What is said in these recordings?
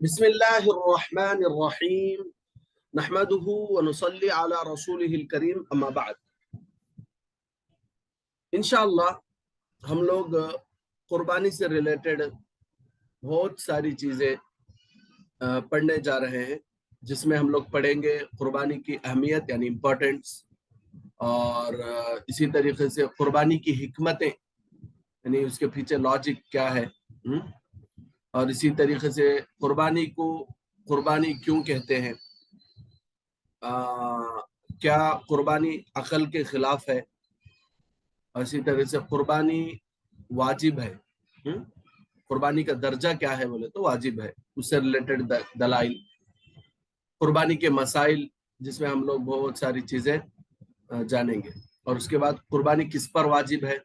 बिस्मिल्लाहिर्रहमानिर्रहीम नहमदुहु व नुसल्ली अला रसूलिहिल करीम अम्मा बाद। इंशाअल्लाह हम लोग कुर्बानी से रिलेटेड बहुत सारी चीज़ें पढ़ने जा रहे हैं, जिसमें हम लोग पढ़ेंगे कुर्बानी की अहमियत यानी इम्पोर्टेंस, और इसी तरीके से कुर्बानी की हिकमतें यानी उसके पीछे लॉजिक क्या है, और इसी तरीके से कुर्बानी को कुर्बानी क्यों कहते हैं, क्या कुर्बानी अकल के खिलाफ है, और इसी तरह से कुर्बानी वाजिब है। कुर्बानी का दर्जा क्या है बोले तो वाजिब है, उससे रिलेटेड दलाइल, कुर्बानी के मसाइल जिसमें हम लोग बहुत सारी चीजें जानेंगे, और उसके बाद कुर्बानी किस पर वाजिब है,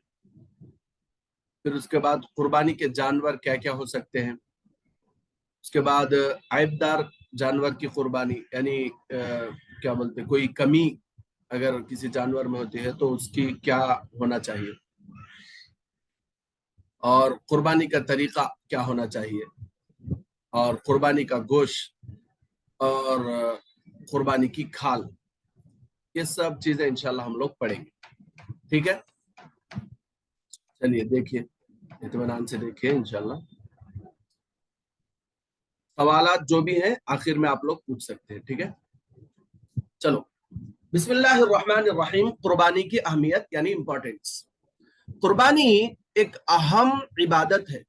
फिर उसके बाद कुर्बानी के जानवर क्या क्या हो सकते हैं, उसके बाद ऐबदार जानवर की कुर्बानी यानी क्या बोलते कोई कमी अगर किसी जानवर में होती है तो उसकी क्या होना चाहिए, और कुर्बानी का तरीका क्या होना चाहिए, और कुर्बानी का गोश्त और कुर्बानी की खाल, ये सब चीजें इंशाल्लाह हम लोग पढ़ेंगे। ठीक है, चलिए देखिए, इत्मीनान से देखिए, इंशाल्लाह सवालात जो भी हैं आखिर में आप लोग पूछ सकते हैं। ठीक है, चलो बिस्मिल्लाहिर्रहमानिर्रहीम। कुर्बानी की अहमियत यानी इंपॉर्टेंस। कुर्बानी एक अहम इबादत है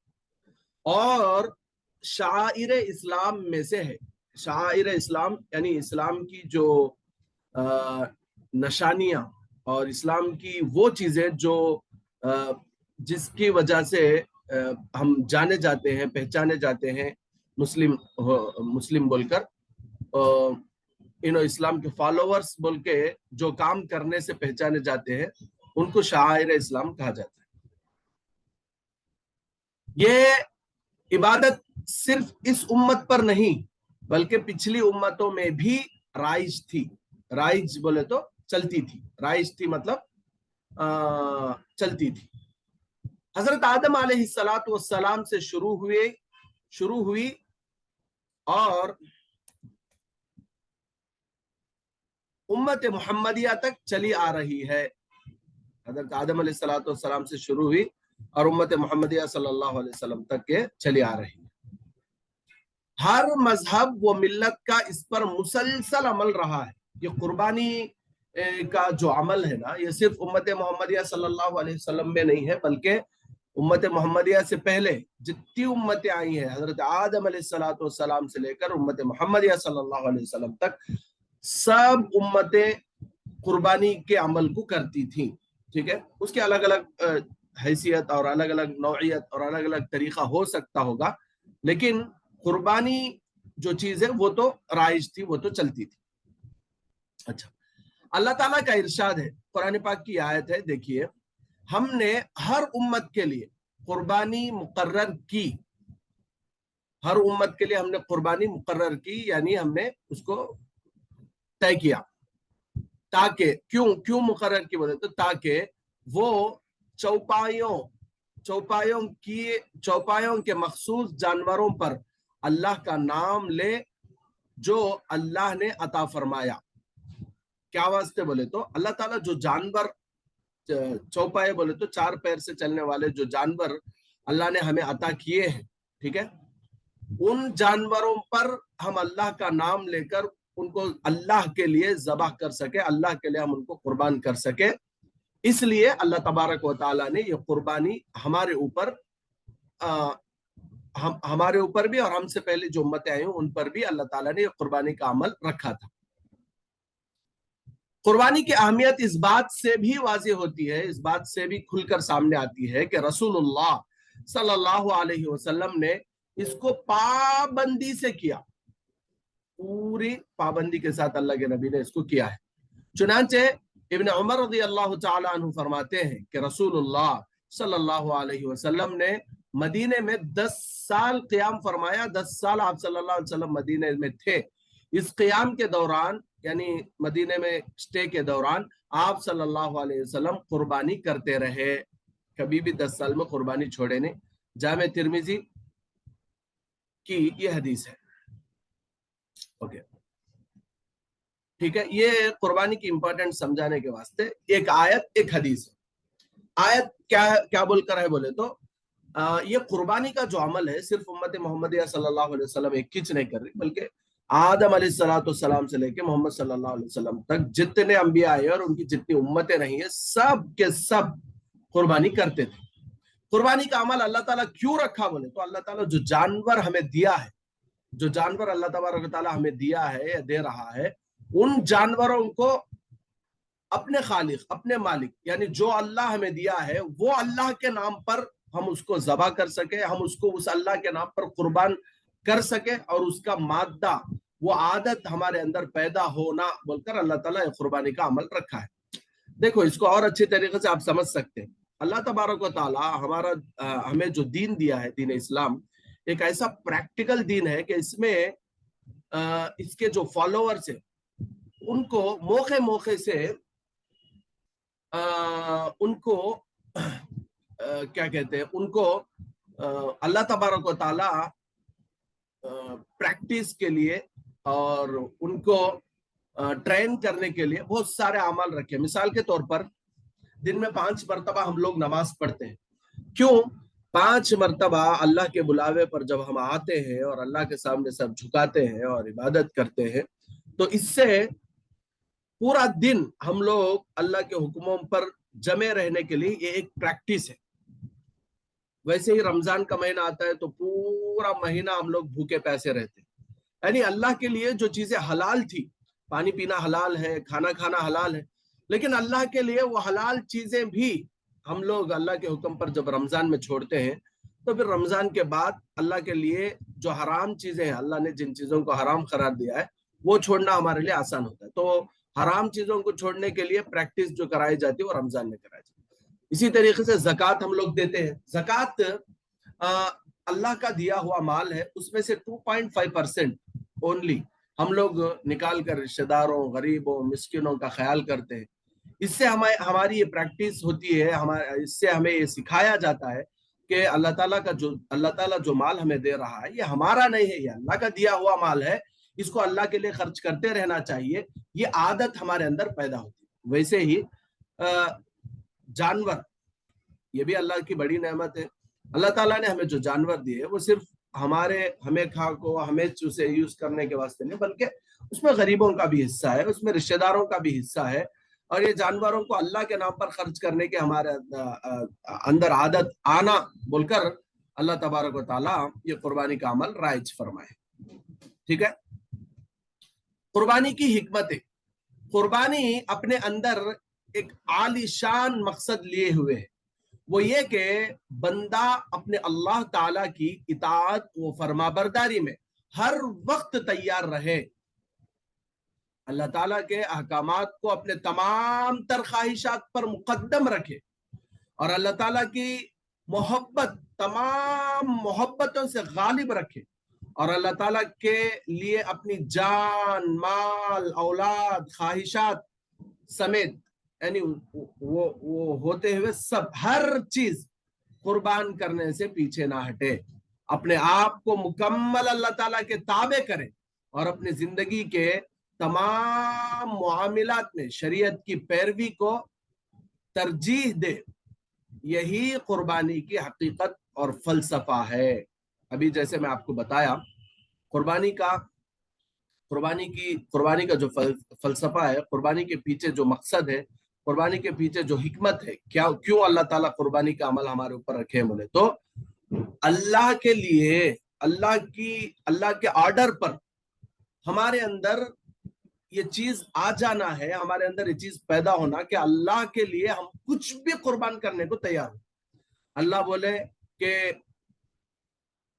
और शाइर इस्लाम में से है। शाइर इस्लाम यानी इस्लाम की जो निशानियां और इस्लाम की वो चीजें जो जिसकी वजह से हम जाने जाते हैं, पहचाने जाते हैं मुस्लिम बोलकर, इस्लाम के फॉलोअर्स बोल के जो काम करने से पहचाने जाते हैं उनको शाइर इस्लाम कहा जाता है। ये इबादत सिर्फ इस उम्मत पर नहीं बल्कि पिछली उम्मतों में भी राइज थी। राइज बोले तो चलती थी, राइज थी मतलब चलती थी। हजरत आदम अलैहिस्सलातु वस्सलाम से शुरू हुई और उम्मत मुहम्मदिया तक चली आ रही है। हजरत आदम अलैहिस्सलातु वस्सलाम से शुरू हुई और उम्मत मुहम्मदिया सल्लल्लाहु अलैहि वसल्लम तक के चली आ रही है। हर मजहब व मिल्लत का इस पर मुसलसल अमल रहा है। ये कुर्बानी का जो अमल है ना, ये सिर्फ उम्मत मोहम्मदिया सल्लल्लाहु अलैहि वसल्लम में नहीं है बल्कि उम्मत मोहम्मदिया से पहले जितनी उम्मतें आई हैं, हजरत आदम अलैहिस्सलातु वस्सलाम से लेकर उम्मत मोहम्मदिया सल्लल्लाहु अलैहि वसल्लम तक, सब उम्मतें कुर्बानी के अमल को करती थी। ठीक है, उसके अलग अलग हैसियत और अलग अलग नौइयत और अलग अलग तरीका हो सकता होगा, लेकिन कुर्बानी जो चीज है वो तो राइज थी, वो तो चलती थी। अच्छा, अल्लाह ताला का इरशाद है, कुरान पाक की आयत है, देखिए, हमने हर उम्मत के लिए कुर्बानी मुकर्रर की। हर उम्मत के लिए हमने कुर्बानी मुकर्रर की यानी हमने उसको तय किया, ताकि क्यों मुकर्रर की बोले तो ताकि वो चौपायों के मखसूस जानवरों पर अल्लाह का नाम ले जो अल्लाह ने अता फरमाया। क्या वास्ते बोले तो अल्लाह ताला जो जानवर चौपाए बोले तो चार पैर से चलने वाले जो जानवर अल्लाह ने हमें अता किए हैं, ठीक है, उन जानवरों पर हम अल्लाह का नाम लेकर उनको अल्लाह के लिए ज़बह कर सके, अल्लाह के लिए हम उनको कुर्बान कर सके। इसलिए अल्लाह तबारक व तआला ने ये कुर्बानी हमारे ऊपर हमारे ऊपर भी और हमसे पहले जो उम्मतें आई उन पर भी अल्लाह ताला ने ये कुर्बानी का अमल रखा था। कुर्बानी की अहमियत इस बात से भी वाज़ेह होती है, इस बात से भी खुलकर सामने आती है कि रसूलुल्लाह सल्लल्लाहु अलैहि वसल्लम ने इसको पाबंदी से किया, पूरी पाबंदी के साथ अल्लाह के नबी ने इसको किया है। चुनांचे इब्न उमर रज़ी अल्लाह तआला अन्हु फरमाते हैं कि रसूलुल्लाह सल्लल्लाहु अलैहि वसल्लम ने मदीने में 10 साल क़याम फरमाया। 10 साल आप सल्लल्लाहु अलैहि वसल्लम मदीने में थे। इस क़याम के दौरान यानी मदीने में स्टे के दौरान आप सल्लल्लाहु अलैहि वसल्लम कुर्बानी करते रहे, कभी भी 10 साल में कुर्बानी छोड़े नहीं। जामे तिर्मिजी की ये हदीस है। ओके, ठीक है। ये कुर्बानी की इंपॉर्टेंट समझाने के वास्ते एक आयत एक हदीस है। आयत क्या क्या बोलकर है बोले तो ये कुर्बानी का जो अमल है सिर्फ उम्मत मोहम्मदिया सल्लल्लाहु अलैहि वसल्लम एक किच नहीं कर रही, बल्कि आदम अलैहिस्सलाम से लेके मोहम्मद सल्लल्लाहु अलैहि वसल्लम तक जितने अंबिया आए और उनकी जितनी उम्मतें रही है सब के सब कुर्बानी करते थे। कुर्बानी का अमल अल्लाह ताला क्यों रखा बोले तो अल्लाह ताला जो जानवर हमें दिया है, जो जानवर अल्लाह तबारक व तआला हमें दिया है या दे रहा है, उन जानवरों को अपने खालिक अपने मालिक यानी जो अल्लाह हमें दिया है वो अल्लाह के नाम पर हम उसको ज़बा कर सके, हम उसको उस अल्लाह के नाम पर कुर्बान कर सके और उसका मादा वो आदत हमारे अंदर पैदा होना बोलकर अल्लाह ताला कुर्बानी का अमल रखा है। देखो इसको और अच्छे तरीके से आप समझ सकते हैं। अल्लाह तबारक व तआला हमारा हमें जो दीन दिया है, दीन इस्लाम एक ऐसा प्रैक्टिकल दीन है कि इसमें इसके जो फॉलोअर्स है उनको मौके मौके से उनको क्या कहते हैं, उनको अल्लाह तबारक व तआला प्रैक्टिस के लिए और उनको ट्रेन करने के लिए बहुत सारे अमल रखे। मिसाल के तौर पर दिन में 5 मरतबा हम लोग नमाज पढ़ते हैं। क्यों? 5 मरतबा अल्लाह के बुलावे पर जब हम आते हैं और अल्लाह के सामने सब झुकाते हैं और इबादत करते हैं, तो इससे पूरा दिन हम लोग अल्लाह के हुक्मों पर जमे रहने के लिए ये एक प्रैक्टिस है। वैसे ही रमजान का महीना आता है तो पूरा महीना हम लोग भूखे प्यासे रहते हैं, यानी अल्लाह के लिए जो चीजें हलाल थी, पानी पीना हलाल है, खाना खाना हलाल है, लेकिन अल्लाह के लिए वो हलाल चीजें भी हम लोग अल्लाह के हुक्म पर जब रमजान में छोड़ते हैं तो फिर रमजान के बाद अल्लाह के लिए जो हराम चीजें हैं, अल्लाह ने जिन चीजों को हराम करार दिया है वो छोड़ना हमारे लिए आसान होता है। तो हराम चीजों को छोड़ने के लिए प्रैक्टिस जो कराई जाती है वो रमजान में कराई जाती है। इसी तरीके से ज़कात हम लोग देते हैं। ज़कात अल्लाह का दिया हुआ माल है, उसमें से 2.5% ओनली हम लोग निकाल कर रिश्तेदारों, गरीबों, मिस्किनों का ख्याल करते हैं। इससे हमारी ये प्रैक्टिस होती है, हमारे इससे हमें ये सिखाया जाता है कि अल्लाह ताला जो माल हमें दे रहा है ये हमारा नहीं है, ये अल्लाह का दिया हुआ माल है, इसको अल्लाह के लिए खर्च करते रहना चाहिए। ये आदत हमारे अंदर पैदा होती है। वैसे ही जानवर, ये भी अल्लाह की बड़ी नेमत है। अल्लाह ताला ने हमें जो जानवर दिए वो सिर्फ हमें खा को हमें उसे यूज करने के वास्ते नहीं, बल्कि उसमें गरीबों का भी हिस्सा है, उसमें रिश्तेदारों का भी हिस्सा है। और ये जानवरों को अल्लाह के नाम पर खर्च करने के हमारे अंदर आदत आना बोलकर अल्लाह तबारक व तआला ये कुर्बानी का अमल राइज फरमाए। ठीक है, कुर्बानी की हिकमत है। कुर्बानी अपने अंदर एक आलीशान मकसद लिए हुए है, वो ये कि बंदा अपने अल्लाह ताला की इताअत व फरमाबरदारी में हर वक्त तैयार रहे, अल्लाह ताला के अहकामात को अपने तमाम तर ख्वाहिशात पर मुकद्दम रखे और अल्लाह ताला की मोहब्बत तमाम मोहब्बतों से गालिब रखे और अल्लाह ताला के लिए अपनी जान, माल, औलाद, ख्वाहिशात समेत यानी वो होते हुए सब हर चीज कुर्बान करने से पीछे ना हटे, अपने आप को मुकम्मल अल्लाह ताला के ताबे करे और अपनी जिंदगी के तमाम मुआमिलात में शरीयत की पैरवी को तरजीह दे। यही कुर्बानी की हकीकत और फलसफा है। अभी जैसे मैं आपको बताया, कुर्बानी का जो फलसफा है, कुर्बानी के पीछे जो मकसद है, कुर्बानी के पीछे जो हिकमत है, क्या क्यों अल्लाह ताला कुर्बानी का अमल हमारे ऊपर रखे हैं बोले तो अल्लाह के लिए, अल्लाह के ऑर्डर पर हमारे अंदर ये चीज आ जाना है, हमारे अंदर ये चीज पैदा होना कि अल्लाह के लिए हम कुछ भी कुर्बान करने को तैयार हो। अल्लाह बोले कि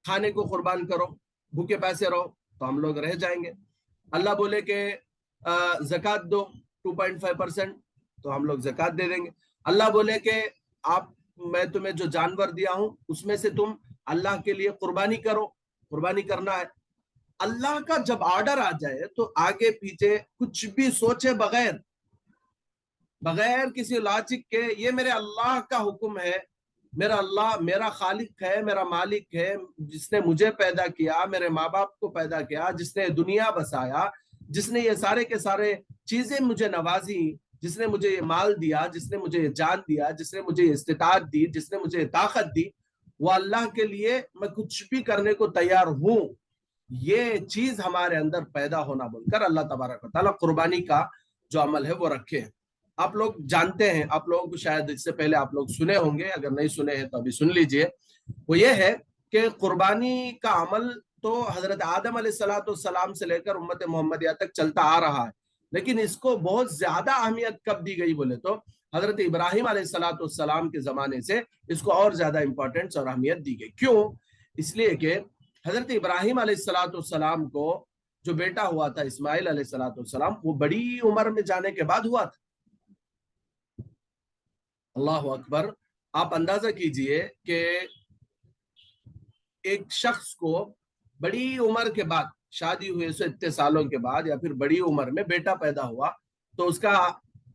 खाने को कुर्बान करो, भूखे पैसे रहो, तो हम लोग रह जाएंगे। अल्लाह बोले कि ज़कात दो 2.5%, तो हम लोग ज़कात दे देंगे। अल्लाह बोले कि मैं तुम्हें जो जानवर दिया हूं उसमें से तुम अल्लाह के लिए कुर्बानी करो, कुर्बानी करना है। अल्लाह का जब ऑर्डर आ जाए तो आगे पीछे कुछ भी सोचे बगैर किसी लॉजिक के, ये मेरे अल्लाह का हुक्म है, میرا اللہ میرا خالق ہے، میرا مالک ہے، جس نے مجھے پیدا کیا، میرے ماں باپ کو پیدا کیا، جس نے دنیا بسایا، جس نے یہ سارے کے سارے چیزیں مجھے نوازی، جس نے مجھے یہ مال دیا، جس نے مجھے یہ جان دیا، جس نے مجھے یہ استطاعت دی، جس نے مجھے یہ طاقت دی، وہ اللہ کے لیے میں کچھ بھی کرنے کو تیار ہوں، یہ چیز ہمارے اندر پیدا ہونا بول کر اللہ تبارک و تعالیٰ قربانی کا جو عمل ہے وہ رکھے ہیں۔ آپ لوگ جانتے ہیں، آپ لوگوں کو شاید اس سے پہلے آپ لوگ سنے ہوں گے، اگر نہیں سنے ہیں تو ابھی سن لیجئے۔ وہ یہ ہے کہ قربانی کا عمل تو حضرت آدم علیہ السلام سے لے کر امت محمدیہ تک چلتا آ رہا ہے، لیکن اس کو بہت زیادہ اہمیت کب دی گئی بولے تو حضرت ابراہیم علیہ السلام کے زمانے سے اس کو اور زیادہ امپورٹنس اور اہمیت دی گئی۔ کیوں؟ اس لیے کہ حضرت ابراہیم علیہ السلام کو جو بیٹا ہوا تھا اسماعیل علیہ السلام، وہ بڑی عمر میں جانے کے بعد ہوا تھا۔ اللہ اکبر۔ آپ اندازہ کیجئے کہ ایک شخص کو بڑی عمر کے بعد، شادی ہوئے سے اتنے سالوں کے بعد یا پھر بڑی عمر میں بیٹا پیدا ہوا تو اس کا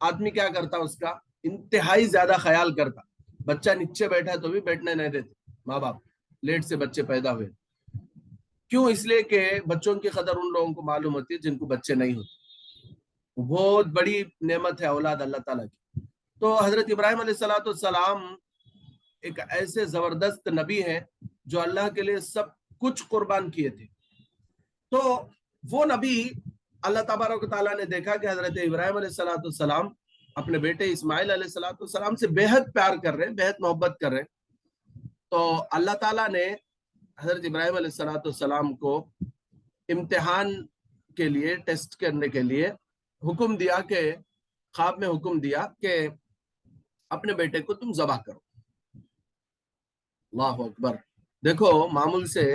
آدمی کیا کرتا؟ اس کا انتہائی زیادہ خیال کرتا۔ بچہ نیچے بیٹھا تو بھی بیٹھنے نہیں دیتے ماں باپ، لیٹ سے بچے پیدا ہوئے۔ کیوں؟ اس لیے کہ بچوں کی قدر ان لوگوں کو معلوم ہوتی ہے جن کو بچے نہیں ہوتے۔ بہت بڑی نعمت ہے اولاد اللہ تعالیٰ کی۔ تو حضرت ابراہیم علیہ السلام ایک ایسے زبردست نبی ہیں جو اللہ کے لیے سب کچھ قربان کیے تھے۔ تو وہ نبی اللہ تبارک و تعالیٰ نے دیکھا کہ حضرت ابراہیم علیہ السلام اپنے بیٹے اسماعیل علیہ السلام سے بے حد پیار کر رہے ہیں، بے حد محبت کر رہے ہیں۔ تو اللہ تعالیٰ نے حضرت ابراہیم علیہ السلام کو امتحان کے لیے، ٹیسٹ کرنے کے لیے حکم دیا کہ خواب میں حکم دیا کہ اپنے بیٹے کو تم ذبح کرو۔ اللہ اکبر۔ دیکھو معمول سے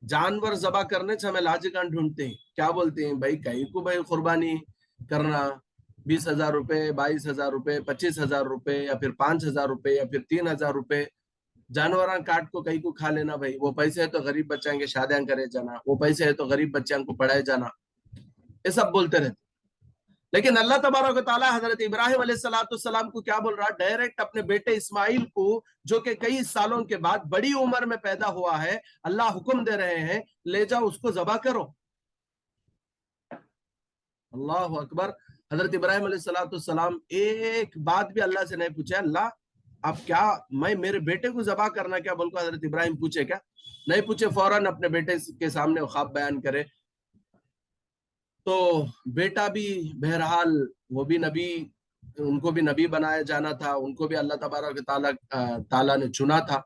جانور ذبح کرنے سے ہمیں لاجکان ڈھونڈتے ہیں، کیا بولتے ہیں بھائی کہیں کو بھائی قربانی کرنا 20,000 روپے، 22,000 روپے، 25,000 روپے یا پھر 5,000 روپے یا پھر 3,000 روپے جانوراں کاٹ کو کہیں کو کھا لینا۔ بھائی وہ پیسے ہے تو غریب بچوں کے شادیاں کرے جانا، وہ پیسے ہے تو غریب بچوں کو پڑھائے جانا، یہ سب بولتے رہتے۔ لیکن اللہ تبارک و تعالیٰ حضرت ابراہیم علیہ السلام کو کیا بول رہا؟ ڈائریکٹ اپنے بیٹے اسماعیل کو، جو کہ کئی سالوں کے بعد بڑی عمر میں پیدا ہوا ہے، اللہ حکم دے رہے ہیں لے جاؤ اس کو ذبح کرو۔ اللہ اکبر۔ حضرت ابراہیم علیہ السلام ایک بات بھی اللہ سے نہیں پوچھے، اللہ اب کیا میں میرے بیٹے کو ذبح کرنا کیا بول کو حضرت ابراہیم پوچھے کیا؟ نہیں پوچھے، فوراً اپنے بیٹے کے سامنے خواب بیان کرے۔ تو بیٹا بھی بہرحال وہ بھی نبی، ان کو بھی نبی بنایا جانا تھا، ان کو بھی اللہ تبارک تعالیٰ نے چنا تھا۔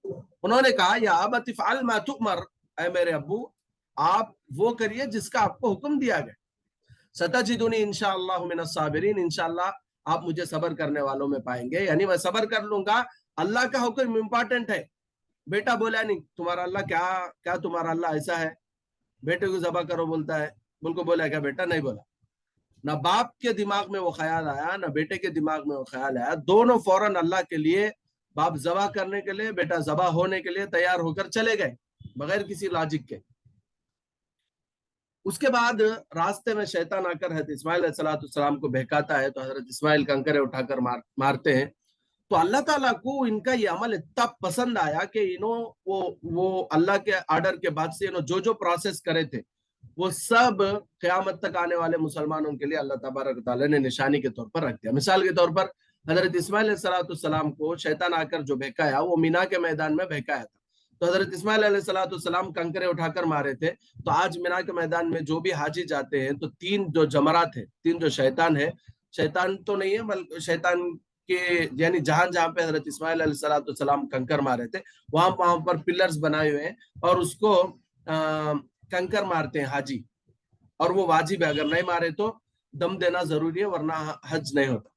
انہوں نے کہا یا ابت افعل ما تؤمر، اے میرے ابو آپ وہ کریے جس کا آپ کو حکم دیا گیا۔ ستجدنی انشاءاللہ من الصابرین، انشاءاللہ آپ مجھے صبر کرنے والوں میں پائیں گے، یعنی میں صبر کر لوں گا۔ اللہ کا حکم امپورٹنٹ ہے۔ بیٹا بولا نہیں تمہارا اللہ کیا تمہارا اللہ ایسا ہے بیٹے کو ذبح کرو بولتا ہے؟ بول کو بولا کیا بیٹا؟ نہیں بولا۔ نہ باپ کے دماغ میں وہ خیال آیا، نہ بیٹے کے دماغ میں وہ خیال آیا، دونوں فوراً اللہ کے لیے، باپ ذبح کرنے کے لیے، بیٹا ذبح ہونے کے لیے تیار ہو کر چلے گئے بغیر کسی لاجک کے۔ اس کے بعد راستے میں شیطان آ کر حضرت اسماعیل علیہ السلام کو بہکاتا ہے، تو حضرت اسماعیل کنکرے اٹھا کر مارتے ہیں۔ تو اللہ تعالیٰ کو ان کا یہ عمل اتنا پسند آیا کہ وہ اللہ کے آرڈر کے بعد سے جو پروسیس کرے تھے وہ سب قیامت تک آنے والے مسلمانوں کے لیے اللہ تبارک تعالیٰ نے نشانی کے طور پر رکھ دیا۔ مثال کے طور پر حضرت اسماعیل علیہ السلام کو شیطان آ کر جو بہکایا وہ مینا کے میدان میں بہکایا تھا۔ تو حضرت اسماعیل علیہ السلام کنکرے اٹھا کر مارے تھے۔ تو آج مینا کے میدان میں جو بھی حاجی جاتے ہیں تو 3 جو جمرات ہیں، 3 جو شیطان ہے، شیطان تو نہیں ہے بلکہ شیطان کے یعنی جہاں پہ حضرت اسماعیل علیہ السلام کنکر مارے تھے وہاں پر پلرز بنائے ہوئے ہیں اور اس کو کنکر مارتے ہیں حاجی، اور وہ واجب ہے، اگر نہیں مارے تو دم دینا ضروری ہے ورنہ حج نہیں ہوتا۔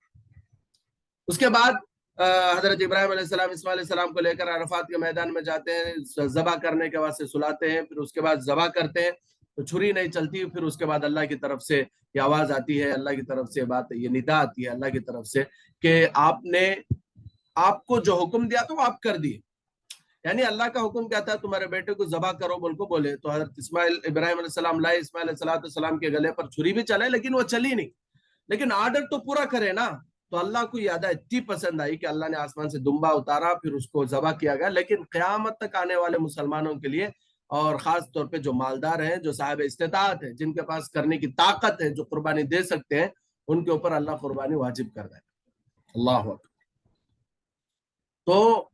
اس کے بعد حضرت ابراہیم علیہ السلام اسماعیل علیہ السلام کو لے کر عرفات کے میدان میں جاتے ہیں، ذبح کرنے کے واسطے سلاتے ہیں، پھر اس کے بعد ذبح کرتے ہیں تو چھری نہیں چلتی، پھر اس کے بعد اللہ کی طرف سے یہ آواز آتی ہے، اللہ کی طرف سے بات، یہ ندا آتی ہے اللہ کی طرف سے کہ آپ کو جو حکم دیا تو وہ آپ کر دیے۔ یعنی اللہ کا حکم کیا تھا؟ تمہارے بیٹے کو ذبح کرو بولے تو حضرت ابراہیم علیہ السلام لائے، اسماعیل علیہ السلام کے گلے پر چھری بھی چلے لیکن وہ چلی نہیں، لیکن آرڈر تو پورا کرے نا۔ تو اللہ کو یہ ادا اتنی پسند آئی کہ اللہ نے آسمان سے دمبا اتارا, پھر اس کو ذبح کیا گیا. لیکن قیامت تک آنے والے مسلمانوں کے لیے, اور خاص طور پہ جو مالدار ہیں, جو صاحب استطاعت ہے, جن کے پاس کرنے کی طاقت ہے, جو قربانی دے سکتے ہیں, ان کے اوپر اللہ قربانی واجب کر دے. اللہ اکبر. تو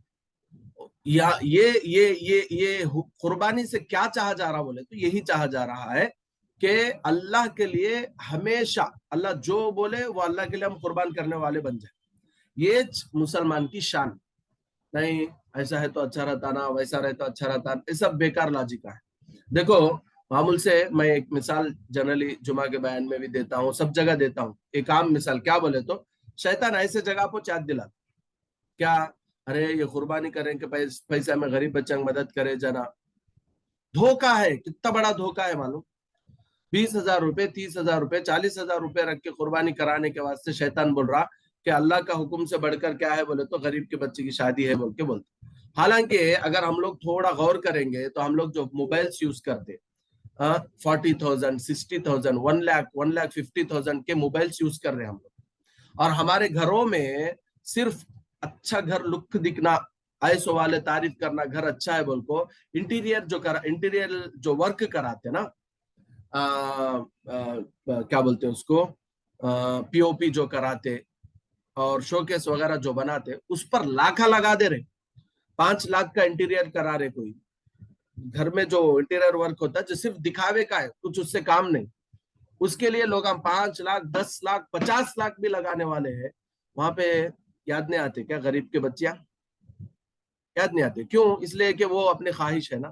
یہ قربانی سے کیا چاہا جا رہا بولے تو یہی چاہا جا رہا ہے کہ اللہ کے لیے ہمیشہ اللہ جو بولے وہ اللہ کے لیے ہم قربان کرنے والے بن جائیں. یہ مسلمان کی شان. نہیں ایسا ہے تو اچھا رہتا نا, ویسا رہتا اچھا رہتا, یہ سب بیکار لاجک ہے. دیکھو معمول سے میں ایک مثال جنرلی جمعہ کے بیان میں بھی دیتا ہوں, سب جگہ دیتا ہوں. ایک عام مثال کیا بولے تو, شیطان ایسے جگہ پہ چاٹ دلا کیا, ارے یہ قربانی کریں کہ پیسہ میں غریب بچوں کی مدد کرے جنا. دھوکہ ہے, کتنا بڑا دھوکہ ہے معلوم. 20,000 روپے, 30,000 روپے, 40,000 روپے رکھ کے قربانی کرانے کے واسطے شیطان بول رہا کہ اللہ کا حکم سے بڑھ کر کیا ہے بولے تو غریب کے بچے کی شادی ہے بول کے بولتے. حالانکہ اگر ہم لوگ تھوڑا غور کریں گے تو ہم لوگ جو موبائلز یوز کرتے 40,000, 60,000, 1 لاکھ, 1,50,000 کے موبائلز یوز کر رہے ہیں ہم لوگ, اور ہمارے گھروں میں صرف اچھا گھر لک دکھنا, ایسو والے تعریف کرنا گھر اچھا ہے بول کو, انٹیریئر جو ورک کراتے نا, کیا بولتے ہیں اس کو, پی او پی جو کراتے اور شوکیس وغیرہ جو بناتے, اس پر لاکھا لگا دے رہے. 5 لاکھ کا انٹیریئر کرا رہے. کوئی گھر میں جو انٹیریئر ورک ہوتا ہے جو صرف دکھاوے کا ہے, کچھ اس سے کام نہیں, اس کے لیے لوگ ہم 5 لاکھ, 10 لاکھ, 50 لاکھ بھی لگانے والے ہیں. وہاں پہ یاد نہیں آتے کیا غریب کے بچیاں؟ یاد نہیں آتے. کیوں؟ اس لیے کہ وہ اپنی خواہش ہے نا.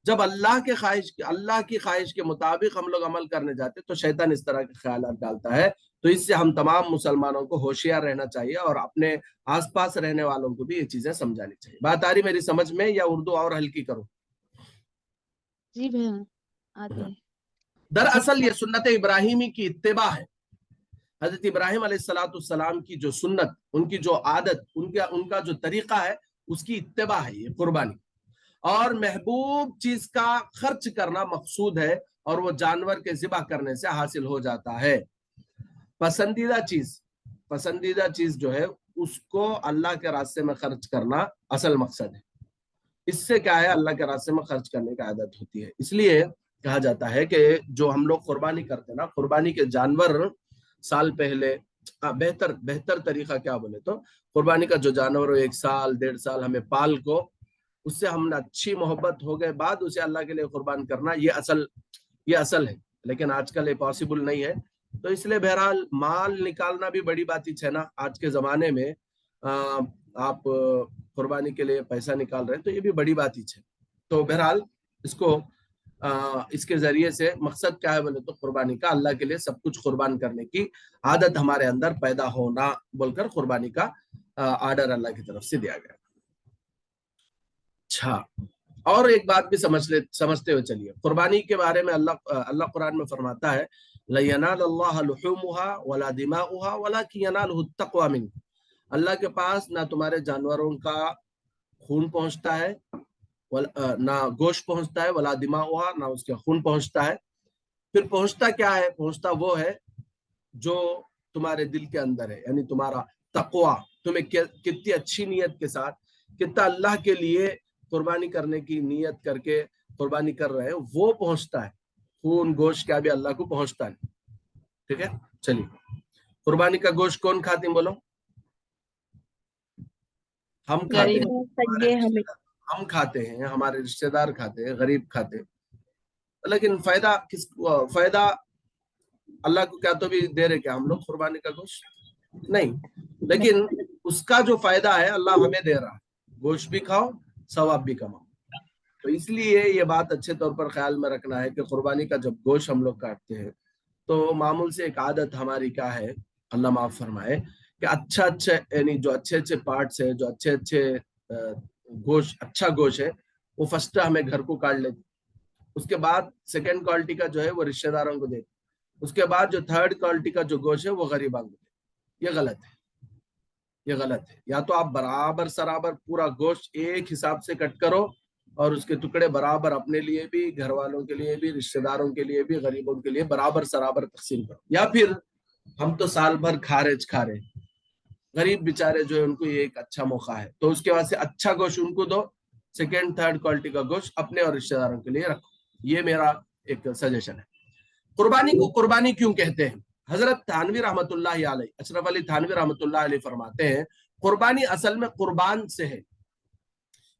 جب اللہ کی خواہش کے مطابق ہم لوگ عمل کرنے جاتے تو شیطان اس طرح کے خیالات ڈالتا ہے. تو اس سے ہم تمام مسلمانوں کو ہوشیار رہنا چاہیے, اور اپنے آس پاس رہنے والوں کو بھی یہ چیزیں سمجھانی چاہیے. بات آ رہی میری سمجھ میں, یا اردو اور ہلکی کروں؟ جی بھیا آتی ہے. دراصل یہ سنت ابراہیمی کی اتباع ہے. حضرت ابراہیم علیہ السلام کی جو سنت, ان کی جو عادت, ان کا جو طریقہ ہے, اس کی اتباع ہے یہ قربانی. اور محبوب چیز کا خرچ کرنا مقصود ہے, اور وہ جانور کے ذبح کرنے سے حاصل ہو جاتا ہے. پسندیدہ چیز جو ہے اس کو اللہ کے راستے میں خرچ کرنا اصل مقصد ہے. اس سے کیا ہے, اللہ کے راستے میں خرچ کرنے کی عادت ہوتی ہے. اس لیے کہا جاتا ہے کہ جو ہم لوگ قربانی کرتے ہیں نا, قربانی کے جانور سال پہلے, بہتر طریقہ کیا بولے تو, قربانی کا جو جانور ہو 1 سال 1.5 سال ہمیں پال کو, اس سے ہم نے اچھی محبت ہو گئے بعد اسے اللہ کے لیے قربان کرنا, یہ اصل ہے. لیکن آج کل یہ پاسبل نہیں ہے. تو اس لیے بہرحال مال نکالنا بھی بڑی بات ہی ہے نا. آج کے زمانے میں آپ قربانی کے لیے پیسہ نکال رہے ہیں تو یہ بھی بڑی بات ہی ہے. تو بہرحال اس کے ذریعے سے مقصد کیا ہے بولے تو قربانی کا اللہ کے لیے سب کچھ قربان کرنے کی عادت ہمارے اندر پیدا ہونا بول کر قربانی کا آرڈر اللہ کی طرف سے دیا گیا. اچھا, اور ایک بات بھی سمجھتے ہوئے چلیے. قربانی کے بارے میں اللہ قرآن میں فرماتا ہے لَيَنَالَ اللَّهَ لُحُومُهَا وَلَا دِمَاؤُهَا وَلَكِنْ يَنَالُهُ التَّقْوَى مِنكُمْ. اللہ کے پاس نہ تمہارے جانوروں کا خون پہنچتا ہے, نہ گوشت پہنچتا ہے, ولا دماؤها, نہ اس کے خون پہنچتا ہے. پھر پہنچتا کیا ہے؟ پہنچتا وہ ہے جو تمہارے دل کے اندر ہے, یعنی تمہارا تقوی, تمہیں کتنی اچھی نیت کے ساتھ, کتنا اللہ کے لیے قربانی کرنے کی نیت کر کے قربانی کر رہے ہیں, وہ پہنچتا ہے. خون گوشت کیا بھی اللہ کو پہنچتا ہے. ٹھیک ہے, چلیے. قربانی کا گوشت کون کھاتے ہیں بولو؟ ہم کھاتے ہیں, ہمارے رشتہ دار کھاتے ہیں, غریب کھاتے ہیں. لیکن فائدہ اللہ کو کیا تو بھی دے رہے کیا ہم لوگ قربانی کا گوشت؟ نہیں, لیکن اس کا جو فائدہ ہے اللہ ہمیں دے رہا ہے. گوشت بھی کھاؤ, ثواب بھی کماؤ. تو اس لیے یہ بات اچھے طور پر خیال میں رکھنا ہے کہ قربانی کا جب گوشت ہم لوگ کاٹتے ہیں تو معمول سے ایک عادت ہماری کیا ہے, اللہ معاف فرمائے, کہ اچھا یعنی جو اچھے پارٹس ہے, جو اچھے گوشت, اچھا گوشت ہے, وہ فرسٹ ہمیں گھر کو کاٹ لیتے. اس کے بعد سیکنڈ کوالٹی کا جو ہے وہ رشتہ داروں کو دیتے. اس کے بعد جو تھرڈ کوالٹی کا جو گوشت ہے وہ غریبوں کو دیتے. یہ غلط ہے. یا تو آپ برابر سرابر پورا گوشت ایک حساب سے کٹ کرو, اور اس کے ٹکڑے برابر اپنے لیے بھی, گھر والوں کے لیے بھی, رشتہ داروں کے لیے بھی, غریبوں کے لیے برابر سرابر تقسیم کرو. یا پھر ہم تو سال بھر کھا رہے, गरीब बेचारे जो है उनको ये एक अच्छा मौका है, तो उसके बाद से अच्छा गोश्त उनको दो, सेकेंड थर्ड क्वालिटी का गोश्त अपने और रिश्तेदारों के लिए रखो। ये मेरा एक सजेशन है। कुर्बानी को कुर्बानी क्यों कहते हैं? हजरत थानवी रहमतुल्लाह अलैह, अशरफ अली थानवी रहमतुल्लाह अलैह फरमाते हैं कुर्बानी असल में कुर्बान से है,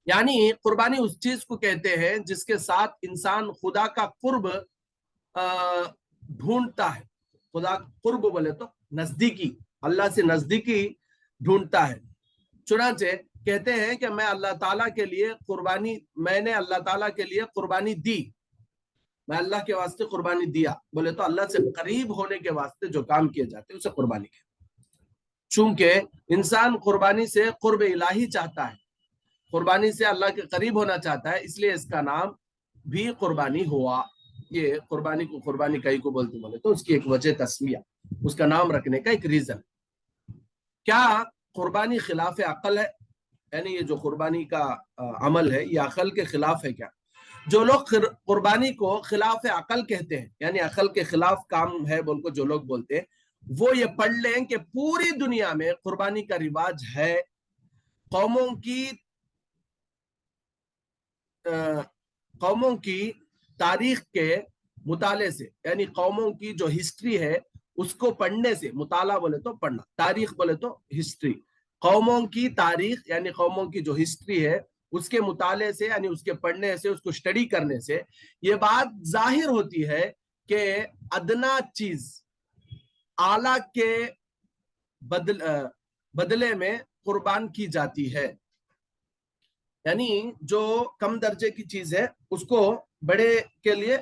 यानी कुर्बानी उस चीज को कहते हैं जिसके साथ इंसान खुदा का कुर्ब ढूंढता है। खुदा कुर्ब बोले तो नजदीकी, अल्लाह से नजदीकी ढूंढता है। चुनांचे कहते हैं कि मैं अल्लाह ताला के लिए कुर्बानी, मैंने अल्लाह ताला के लिए कुर्बानी दी, मैं अल्लाह के वास्ते कुर्बानी दिया, बोले तो अल्लाह से करीब होने के वास्ते जो काम किए जाते हैं उसे कुर्बानी कहते हैं। चूंकि इंसान कुर्बानी से कुर्ब इलाही चाहता है, कुर्बानी से अल्लाह के करीब होना चाहता है, इसलिए इसका नाम भी कुर्बानी हुआ। ये कुर्बानी को कुर्बानी कई को बोलते बोले तो उसकी एक वजह तस्मिया, उसका नाम रखने का एक रीजन। क्या कुर्बानी खिलाफ अकल है? यानी ये जो कुर्बानी का अमल है ये अकल के खिलाफ है क्या? जो लोग कुर्बानी को खिलाफ अकल कहते हैं, यानी अकल के खिलाफ काम है बोल को जो लोग बोलते हैं, वो ये पढ़ लें कि पूरी दुनिया में कुर्बानी का रिवाज है। कौमों की तारीख के मुताले से, यानी कौमों की जो हिस्ट्री है उसको पढ़ने से, मुताला बोले तो पढ़ना, तारीख बोले तो हिस्ट्री, कौमों की तारीख यानी कौमों की जो हिस्ट्री है उसके मुताले से, यानी उसके पढ़ने से, उसको स्टडी करने से ये बात जाहिर होती है कि अदना चीज आला के बदले में कुर्बान की जाती है, यानी जो कम दर्जे की चीज है उसको बड़े के लिए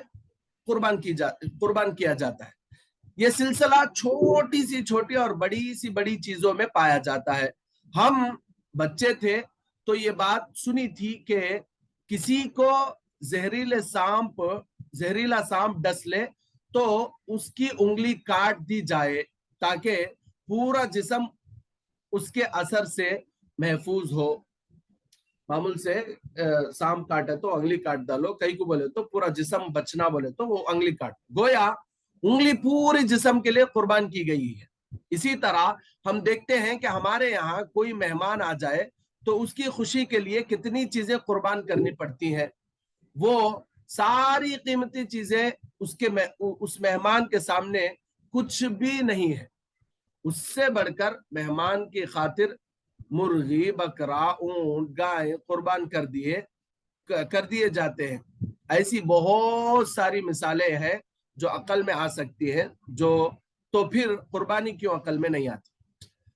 कुर्बान किया जाता है। ये सिलसिला छोटी सी छोटी और बड़ी सी बड़ी चीजों में पाया जाता है। हम बच्चे थे तो ये बात सुनी थी कि किसी को जहरीला सांप डस ले तो उसकी उंगली काट दी जाए ताकि पूरा जिस्म उसके असर से महफूज हो। मामूल से सांप काटे तो उंगली काट डालो, कई को बोले तो पूरा जिस्म बचना बोले तो वो उंगली काट, गोया उंगली पूरे जिस्म के लिए कुर्बान की गई है। इसी तरह हम देखते हैं कि हमारे यहाँ कोई मेहमान आ जाए तो उसकी खुशी के लिए कितनी चीजें कुर्बान करनी पड़ती हैं। वो सारी कीमती चीजें उस मेहमान के सामने कुछ भी नहीं है। उससे बढ़कर मेहमान की खातिर मुर्गी, बकरा, ऊंट, गाय कुर्बान कर दिए जाते हैं। ऐसी बहुत सारी मिसालें हैं जो अकल में आ सकती है, जो तो फिर कुर्बानी क्यों अकल में नहीं आती?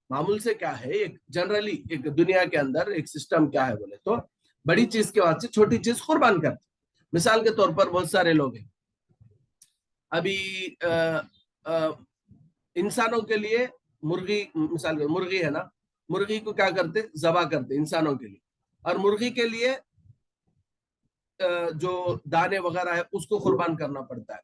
मामूल से क्या है, एक जनरली एक दुनिया के अंदर एक सिस्टम क्या है बोले तो बड़ी चीज के वास्ते छोटी चीज कुर्बान करते। मिसाल के तौर पर बहुत सारे लोग हैं, अभी इंसानों के लिए मुर्गी, मिसाल मुर्गी है ना, मुर्गी को क्या करते, जबा करते इंसानों के लिए, और मुर्गी के लिए जो दाने वगैरह है उसको कुर्बान करना पड़ता है।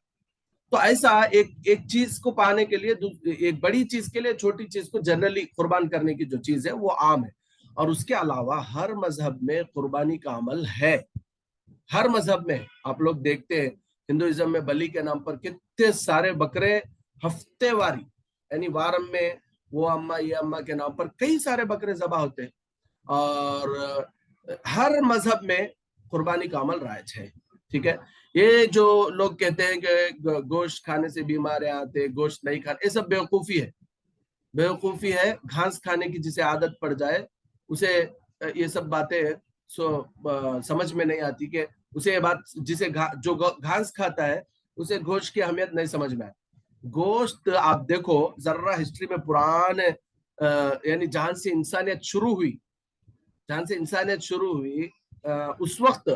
तो ऐसा एक चीज को पाने के लिए, एक बड़ी चीज के लिए छोटी चीज को जनरली कुर्बान करने की जो चीज है वो आम है। और उसके अलावा हर मजहब में कुर्बानी का अमल है, हर मजहब में। आप लोग देखते हैं हिंदुइज्म में बलि के नाम पर कितने सारे बकरे हफ्तेवारी, यानी वारम में वो अम्मा ये अम्मा के नाम पर कई सारे बकरे ज़बा होते हैं। और हर मजहब में कुर्बानी का अमल राइज है, ठीक है। ये जो लोग कहते हैं कि गोश्त खाने से बीमारियां आते, गोश्त नहीं खाने, ये सब बेवकूफी है, बेवकूफी है। घास खाने की जिसे आदत पड़ जाए उसे ये सब बातें समझ में नहीं आती कि उसे ये बात, जिसे जो घास खाता है उसे गोश्त की अहमियत नहीं समझ में आती। गोश्त आप देखो जरा हिस्ट्री में पुराने यानी जहां से इंसानियत शुरू हुई उस वक्त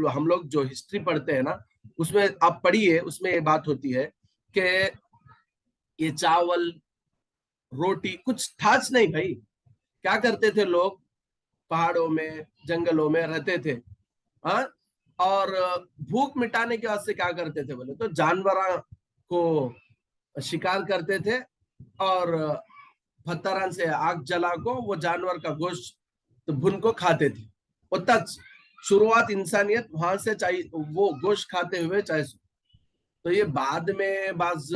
हम लोग जो हिस्ट्री पढ़ते हैं ना, उसमें आप पढ़िए, उसमें ये बात होती है कि ये चावल रोटी कुछ था नहीं भाई। क्या करते थे लोग, पहाड़ों में जंगलों में रहते थे, हाँ, और भूख मिटाने के वास्ते क्या करते थे बोले तो जानवरों को शिकार करते थे और पत्थरां से आग जला को वो जानवर का गोश्त भुन को खाते थे। और तक शुरुआत इंसानियत वहां से चाहिए, वो गोश्त खाते हुए चाहे। तो ये बाद में बाज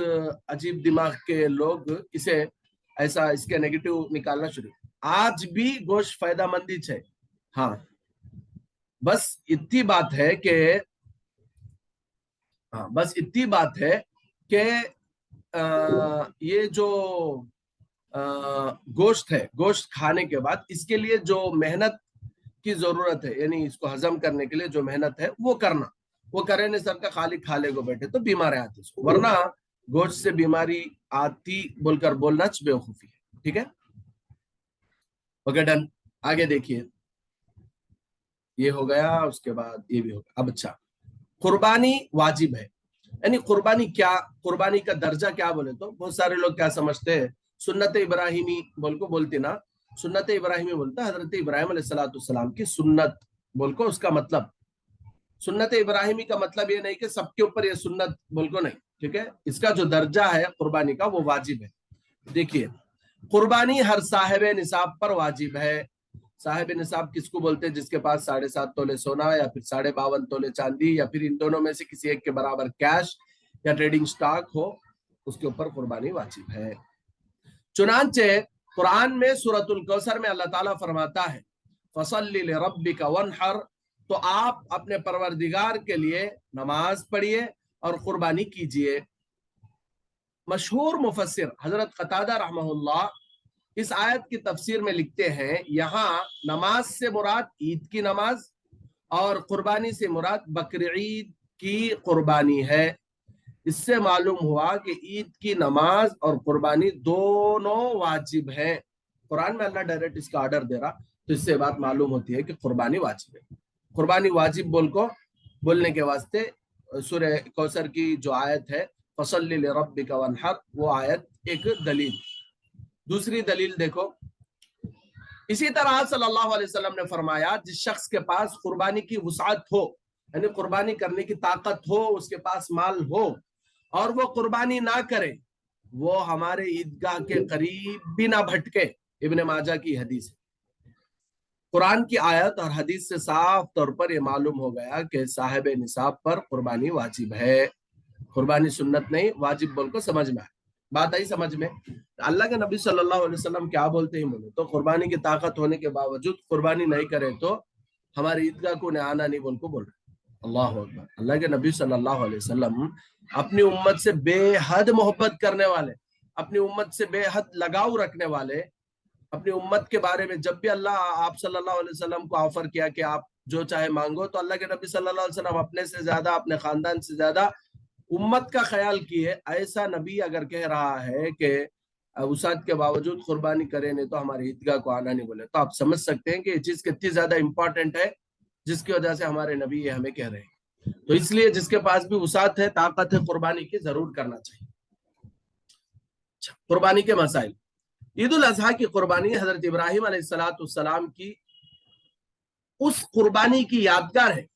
अजीब दिमाग के लोग इसे ऐसा इसके नेगेटिव निकालना शुरू। आज भी गोश्त फायदामंदी है। हाँ, बस इतनी बात है कि ये जो गोश्त है, गोश्त खाने के बाद इसके लिए जो मेहनत की जरूरत है, यानी इसको हजम करने के लिए जो मेहनत है वो करना, वो करे नहीं सर का खाली खा ले को बैठे तो बीमारी आती है, वरना गोश्त से बीमारी आती बोलकर बोलना बेवकूफी है। ठीक है, ओके डन। आगे देखिए, ये हो गया, उसके बाद ये भी हो गया। अब अच्छा, कुर्बानी वाजिब है, यानी कुर्बानी क्या, कुर्बानी का दर्जा क्या बोले तो बहुत सारे लोग क्या समझते हैं, सुन्नत इब्राहिमी बोल को बोलती ना, सुन्नत इब्राहिमी बोलता है हजरत इब्राहिम अलैहिस्सलाम की सुन्नत बोल को, उसका मतलब सुन्नत इब्राहिमी का मतलब ये नहीं कि सबके ऊपर ये सुन्नत बोल को नहीं। ठीक है, इसका जो दर्जा है कुर्बानी का वो वाजिब है। देखिए, कुर्बानी हर साहिब निसाब पर वाजिब है। साहिब निसाब किसको बोलते हैं, जिसके पास 7.5 तोले सोना या फिर 52.5 तोले चांदी या फिर इन दोनों में से किसी एक के बराबर कैश या ट्रेडिंग स्टॉक हो, उसके ऊपर कुर्बानी वाजिब है। चुनांचे कुरान में सूरतुल कौसर में अल्लाह ताला फरमाता है, फसल्लि लिरब्बिका वनहर, तो आप अपने परवरदिगार के लिए नमाज पढ़िए और कुर्बानी कीजिए। मशहूर मुफस्सिर हजरत कतादा रहमहुल्लाह इस आयत की तफसीर में लिखते हैं, यहाँ नमाज से मुराद ईद की नमाज और कुर्बानी से मुराद बकरी ईद की कुर्बानी है। इससे मालूम हुआ कि ईद की नमाज और कुर्बानी दोनों वाजिब है। कुरान में अल्लाह डायरेक्ट इसका ऑर्डर दे रहा, तो इससे बात मालूम होती है कि कुर्बानी वाजिब है। कुर्बानी वाजिब बोलने के वास्ते सूरह कौसर की जो आयत है, फसल्लि लिरब्बिका वनहर, वो आयत एक दलील। दूसरी दलील देखो, इसी तरह सल्लल्लाहु अलैहि वसल्लम ने फरमाया, जिस शख्स के पास कुर्बानी की वुसाअत हो, यानी कुर्बानी करने की ताकत हो, उसके पास माल हो और वो कुर्बानी ना करे, वो हमारे ईदगाह के करीब भी ना भटके। इब्ने माजा की हदीस है। कुरान की आयत और हदीस से साफ तौर पर यह मालूम हो गया कि साहिब निसाब पर कुर्बानी वाजिब है। कुर्बानी सुन्नत नहीं, वाजिब बोल को समझ में आए। बात आई समझ में? अल्लाह के नबी सल्लल्लाहु अलैहि वसल्लम क्या बोलते हैं बोले तो, कुर्बानी की ताकत होने के बावजूद कुर्बानी नहीं करे तो हमारी ईदगाह को आना नहीं बोल को बोल रहे। अल्लाह अकबर। अल्लाह के नबी सल्लल्लाहु अलैहि वसल्लम अपनी उम्मत से बेहद मोहब्बत करने वाले, अपनी उम्मत से बेहद लगाव रखने वाले, अपनी उम्मत के बारे में जब भी अल्लाह आप सल्लल्लाहु अलैहि वसल्लम को ऑफर किया कि आप जो चाहे मांगो, तो अल्लाह के नबी सल्लल्लाहु अलैहि वसल्लम अपने से ज्यादा, अपने खानदान से ज्यादा उम्मत का ख्याल किए। ऐसा नबी अगर कह रहा है कि वसात के बावजूद कुर्बानी करें नहीं तो हमारी ईदगाह को आना नहीं बोले, तो आप समझ सकते हैं कि ये चीज कितनी ज्यादा इंपॉर्टेंट है, जिसकी वजह से हमारे नबी ये हमें कह रहे हैं। तो इसलिए जिसके पास भी वसात है, ताकत है, कुर्बानी की जरूर करना चाहिए। कुर्बानी के मसाइल। ईद उल अजहा की कुर्बानी हजरत इब्राहिम अलैहिस्सलाम की उस कुर्बानी की यादगार है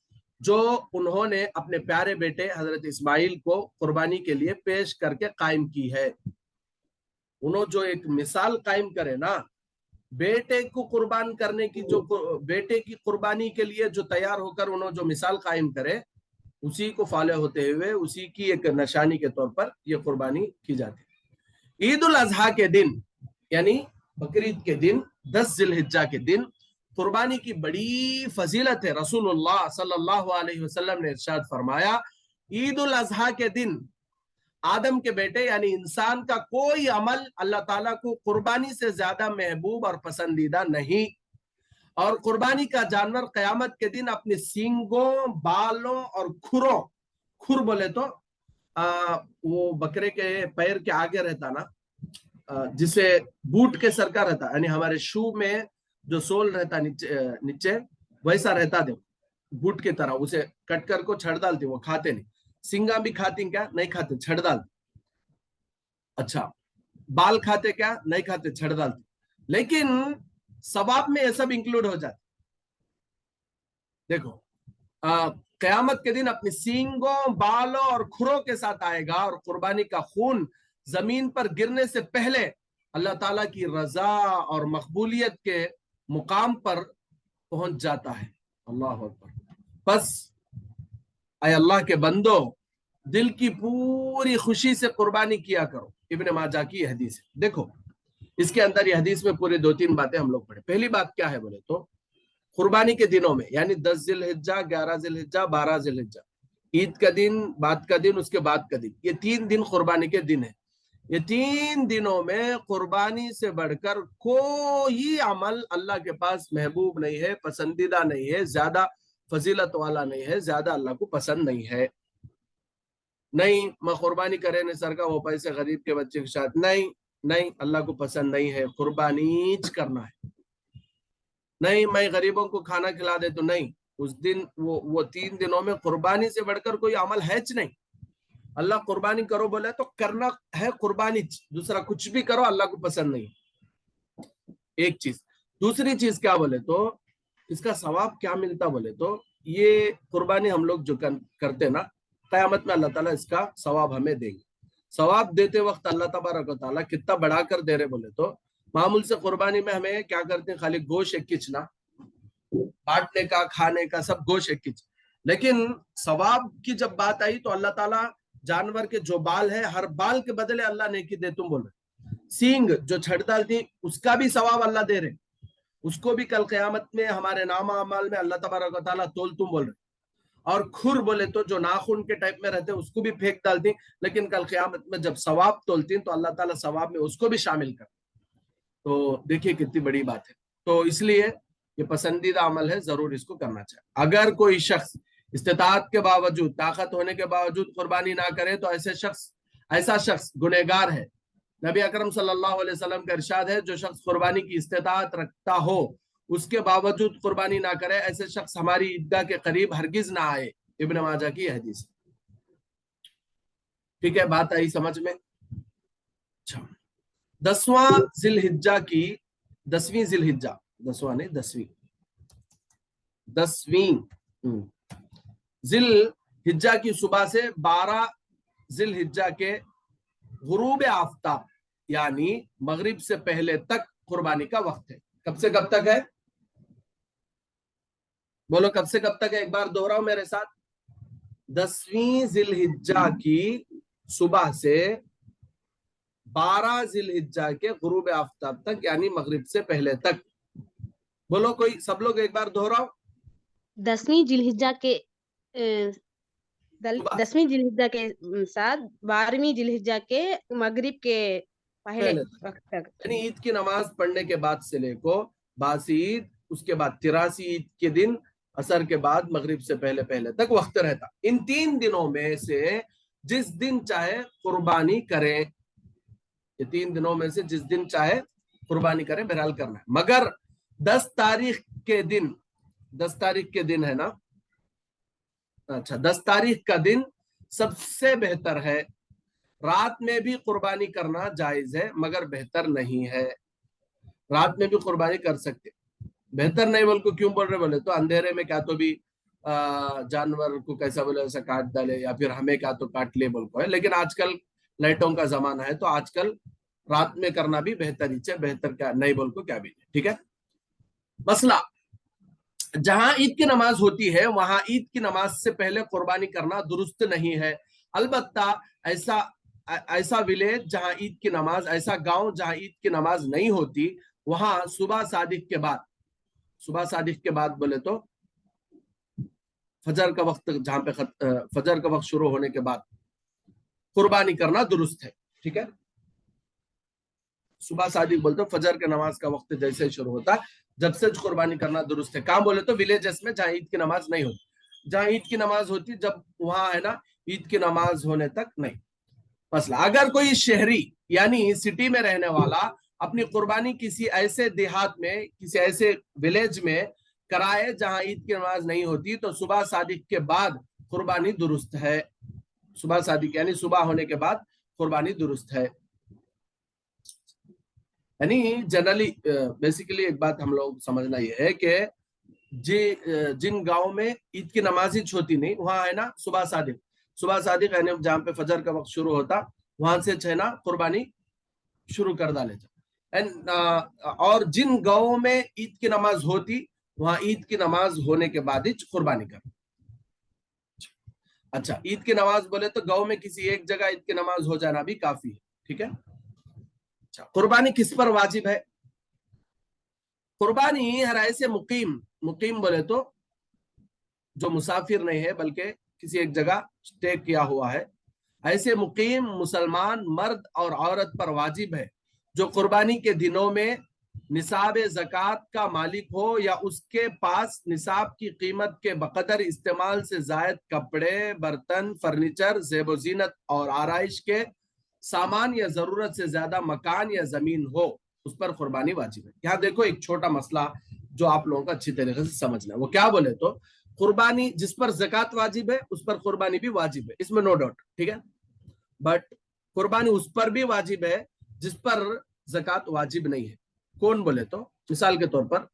जो उन्होंने अपने प्यारे बेटे हजरत इस्माइल को कुर्बानी के लिए पेश करके कायम की है। उन्होंने जो एक मिसाल कायम करे ना, बेटे को कुर्बान करने की, जो बेटे की कुर्बानी के लिए जो तैयार होकर उन्होंने जो मिसाल कायम करे, उसी को फॉलो होते हुए उसी की एक निशानी के तौर पर यह कुर्बानी की जाती है। ईद उल अजहा के दिन यानी बकरीद के दिन 10 जिलहिज्जा के दिन कुर्बानी की बड़ी फजीलत है। रसूलुल्लाह सल्लल्लाहु अलैहि वसल्लम ने इरशाद फरमाया, ईद उल अजहा के दिन आदम के बेटे यानी इंसान का कोई अमल अल्लाह ताला को कुर्बानी से ज्यादा महबूब और पसंदीदा नहीं। और कुर्बानी का जानवर कयामत के दिन अपने सींगों, बालों और खुरों, खुर बोले तो वो बकरे के पैर के आगे रहता ना, जिसे बूट के सर का रहता, यानी हमारे शू में जो सोल रहता नीचे वैसा रहता, देखो बूट की तरह, उसे कट कर को छड़ डालती, वो खाते नहीं। सिंगा भी खाती क्या? नहीं खाते, छड़ डालते। अच्छा, बाल खाते क्या? नहीं खाते, छड़ डालते। लेकिन सवाब में ये सब इंक्लूड हो जाते। देखो, कयामत के दिन अपनी सींगों, बालों और खुरों के साथ आएगा और कुर्बानी का खून जमीन पर गिरने से पहले अल्लाह ताला की रजा और मकबूलियत के मुकाम पर पहुंच जाता है। अल्लाह अकबर। बस ऐ अल्लाह के बंदो, दिल की पूरी खुशी से कुर्बानी किया करो। इब्ने माजा की हदीस है। देखो, इसके अंदर ये हदीस में पूरे 2-3 बातें हम लोग पढ़े। पहली बात क्या है बोले तो कुर्बानी के दिनों में, यानी 10 जिलहिज्जा, 11 जिलहिज्जा, 12 जिलहिज्जा, ईद का दिन, बाद का दिन, उसके बाद का दिन, ये 3 दिन कुर्बानी के दिन है। ये 3 दिनों में कुर्बानी से बढ़कर कोई अमल अल्लाह के पास महबूब नहीं है, पसंदीदा नहीं है, ज्यादा फजीलत वाला नहीं है, ज्यादा अल्लाह को पसंद नहीं है। नहीं मैं कुर्बानी करे नहीं सर का वो पैसे गरीब के बच्चे के साथ, नहीं नहीं, अल्लाह को पसंद नहीं है, कुर्बानी करना है। नहीं मैं गरीबों को खाना खिला दे तो नहीं, उस दिन वो 3 दिनों में कुर्बानी से बढ़कर कोई अमल है नहीं। अल्लाह कुर्बानी करो बोले तो करना है कुर्बानी, दूसरा कुछ भी करो अल्लाह को पसंद नहीं। एक चीज। दूसरी चीज क्या बोले तो इसका सवाब क्या मिलता बोले तो ये कुर्बानी हम लोग जो करते ना, क़यामत में अल्लाह ताला इसका सवाब हमें देंगे। सवाब देते वक्त अल्लाह तबारक व तआला कितना बढ़ाकर दे रहे बोले तो मामूल से कुर्बानी में हमें क्या करते हैं, खाली गोश्त एक किचना बांटने का, खाने का, सब गोश्त एक किच। लेकिन सवाब की जब बात आई तो अल्लाह ताला जानवर के जो बाल है, हर बाल के बदले अल्लाह नेकी दे। तुम बोल रहे सींग जो छड़ डालती उसका भी सवाब अल्लाह दे रहे, उसको भी कल क़यामत में हमारे नामा अमाल में अल्लाह तबारक व तआला तोल। तुम बोल रहे और खुर बोले तो जो नाखून के टाइप में रहते उसको भी फेंक डालती, लेकिन कल क़यामत में जब सवाब तोलती तो अल्लाह ताला सवाब में उसको भी शामिल कर। तो देखिए कितनी बड़ी बात है। तो इसलिए ये पसंदीदा अमल है, जरूर इसको करना चाहिए। अगर कोई शख्स इस्तिताअत के बावजूद, ताकत होने के बावजूद कुर्बानी ना करे तो ऐसा शख्स गुनहगार है। नबी अकरम सल्लल्लाहु अलैहि वसल्लम का इरशाद है, जो शख्स कुर्बानी की इस्तिताअत रखता हो उसके बावजूद कुर्बानी ना करे, ऐसे शख्स हमारी ईदगाह के करीब हरगिज ना आए। इब्न माजा की हदीस। ठीक है, बात आई समझ में। अच्छा, 10वां जिलहिज्जा की 10वीं जिलहिज्जा, 10वां नहीं 10वीं जिलहिज्जा की सुबह से 12 जिलहिज्जा के गुरूब आफ्ताब यानी मगरिब से पहले तक कुर्बानी का वक्त है। कब से कब तक है बोलो, कब से कब तक है? एक बार दोहराओ मेरे साथ। 10वीं जिलहिज्जा की सुबह से 12 जिलहिज्जा के गुरूब आफ्ताब तक यानी मगरिब से पहले तक। बोलो कोई, सब लोग एक बार दोहराओ। 10वीं जिलहिज्जा के 10वीं जिलहिज्जा के साथ 12वीं जिलहिज्जा के मगरिब के पहले वक्त तक, यानी ईद की नमाज पढ़ने के बाद से लेको बासी ईद, उसके बाद 83 ईद के दिन, असर के बाद मगरिब से पहले पहले तक वक्त रहता। इन 3 दिनों में से जिस दिन चाहे कुर्बानी करें, ये 3 दिनों में से जिस दिन चाहे कुर्बानी करें, बहरहाल करना है। मगर 10 तारीख के दिन, 10 तारीख के दिन है ना, अच्छा 10 तारीख का दिन सबसे बेहतर है। रात में भी कुर्बानी करना जायज है मगर बेहतर नहीं है। रात में भी कुर्बानी कर सकते, बेहतर नहीं बोल को क्यों बोल रहे बोले तो अंधेरे में क्या तो भी जानवर को कैसा बोले ऐसा काट डाले या फिर हमें क्या तो काट ले बोल को है। लेकिन आजकल लाइटों का जमाना है तो आजकल रात में करना भी बेहतर ही है, बेहतर क्या नहीं बोल को क्या भी। ठीक है, मसला जहां ईद की नमाज होती है वहां ईद की नमाज से पहले कुर्बानी करना दुरुस्त नहीं है। अलबत्ता ऐसा विलेज जहां ईद की नमाज, ऐसा गांव जहां ईद की नमाज नहीं होती, वहां सुबह सादिक के बाद, सुबह सादिक के बाद बोले तो फजर का वक्त, जहां पे फजर का वक्त शुरू होने के बाद कुर्बानी करना दुरुस्त है। ठीक है, सुबह सादिक बोलते फजर के नमाज का वक्त जैसे ही शुरू होता जब से कुर्बानी करना दुरुस्त है। कहां बोले तो विलेजेस में जहां ईद की नमाज नहीं होती। जहां ईद की नमाज होती जब वहां है ना, ईद की नमाज होने तक नहीं। मसला अगर कोई शहरी यानी सिटी में रहने वाला अपनी कुर्बानी किसी ऐसे देहात में, किसी ऐसे विलेज में कराए जहां ईद की नमाज नहीं होती तो सुबह सादिक के बाद कुर्बानी दुरुस्त है। सुबह सादिक यानी सुबह होने के बाद कुर्बानी दुरुस्त है। यानी जनरली बेसिकली एक बात हम लोग समझना ये है कि जिन गांव में ईद की नमाज ही होती नहीं वहां है ना सुबह सादिक यानी जहां पे फजर का वक्त शुरू होता वहां से है ना कुर्बानी शुरू कर डाले। एंड और जिन गांवों में ईद की नमाज होती वहां ईद की नमाज होने के बाद ही कुर्बानी कर। अच्छा, ईद की नमाज बोले तो गांव में किसी एक जगह ईद की नमाज हो जाना भी काफी है। ठीक है, अच्छा, कुर्बानी किस पर वाजिब है? कुर्बानी हर ऐसे मुकीम, मुकीम बोले तो जो मुसाफिर नहीं है बल्कि किसी एक जगह स्टे किया हुआ है, ऐसे मुकीम मुसलमान मर्द और औरत पर वाजिब है जो कुर्बानी के दिनों में निसाब ज़कात का मालिक हो या उसके पास निसाब की कीमत के बकदर इस्तेमाल से जायद कपड़े, बर्तन, फर्नीचर, ज़ेब ज़ीनत और आराइश के सामान या जरूरत से ज्यादा मकान या जमीन हो, उस पर कुर्बानी वाजिब है। यहाँ देखो एक छोटा मसला जो आप लोगों को अच्छी तरीके से समझना है। वो क्या बोले तो कुर्बानी जिस पर ज़कात वाजिब है उस पर कुर्बानी भी वाजिब है, इसमें नो डाउट, ठीक है। बट कुर्बानी उस पर भी वाजिब है जिस पर ज़कात वाजिब नहीं है। कौन बोले तो मिसाल के तौर पर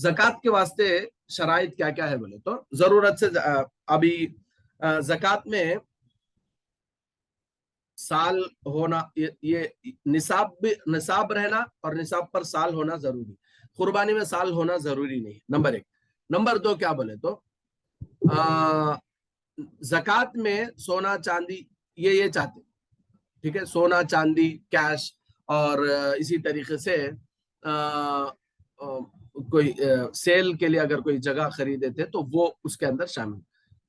ज़कात के वास्ते शराइत क्या क्या है बोले तो जरूरत से अभी ज़कात में साल होना, ये निसाब रहना और निसाब पर साल होना जरूरी। कुर्बानी में साल होना जरूरी नहीं, नंबर एक। नंबर दो क्या बोले तो ज़कात में सोना चांदी ये चाहते, ठीक है, सोना चांदी कैश और इसी तरीके से कोई सेल के लिए अगर कोई जगह खरीदे थे तो वो उसके अंदर शामिल,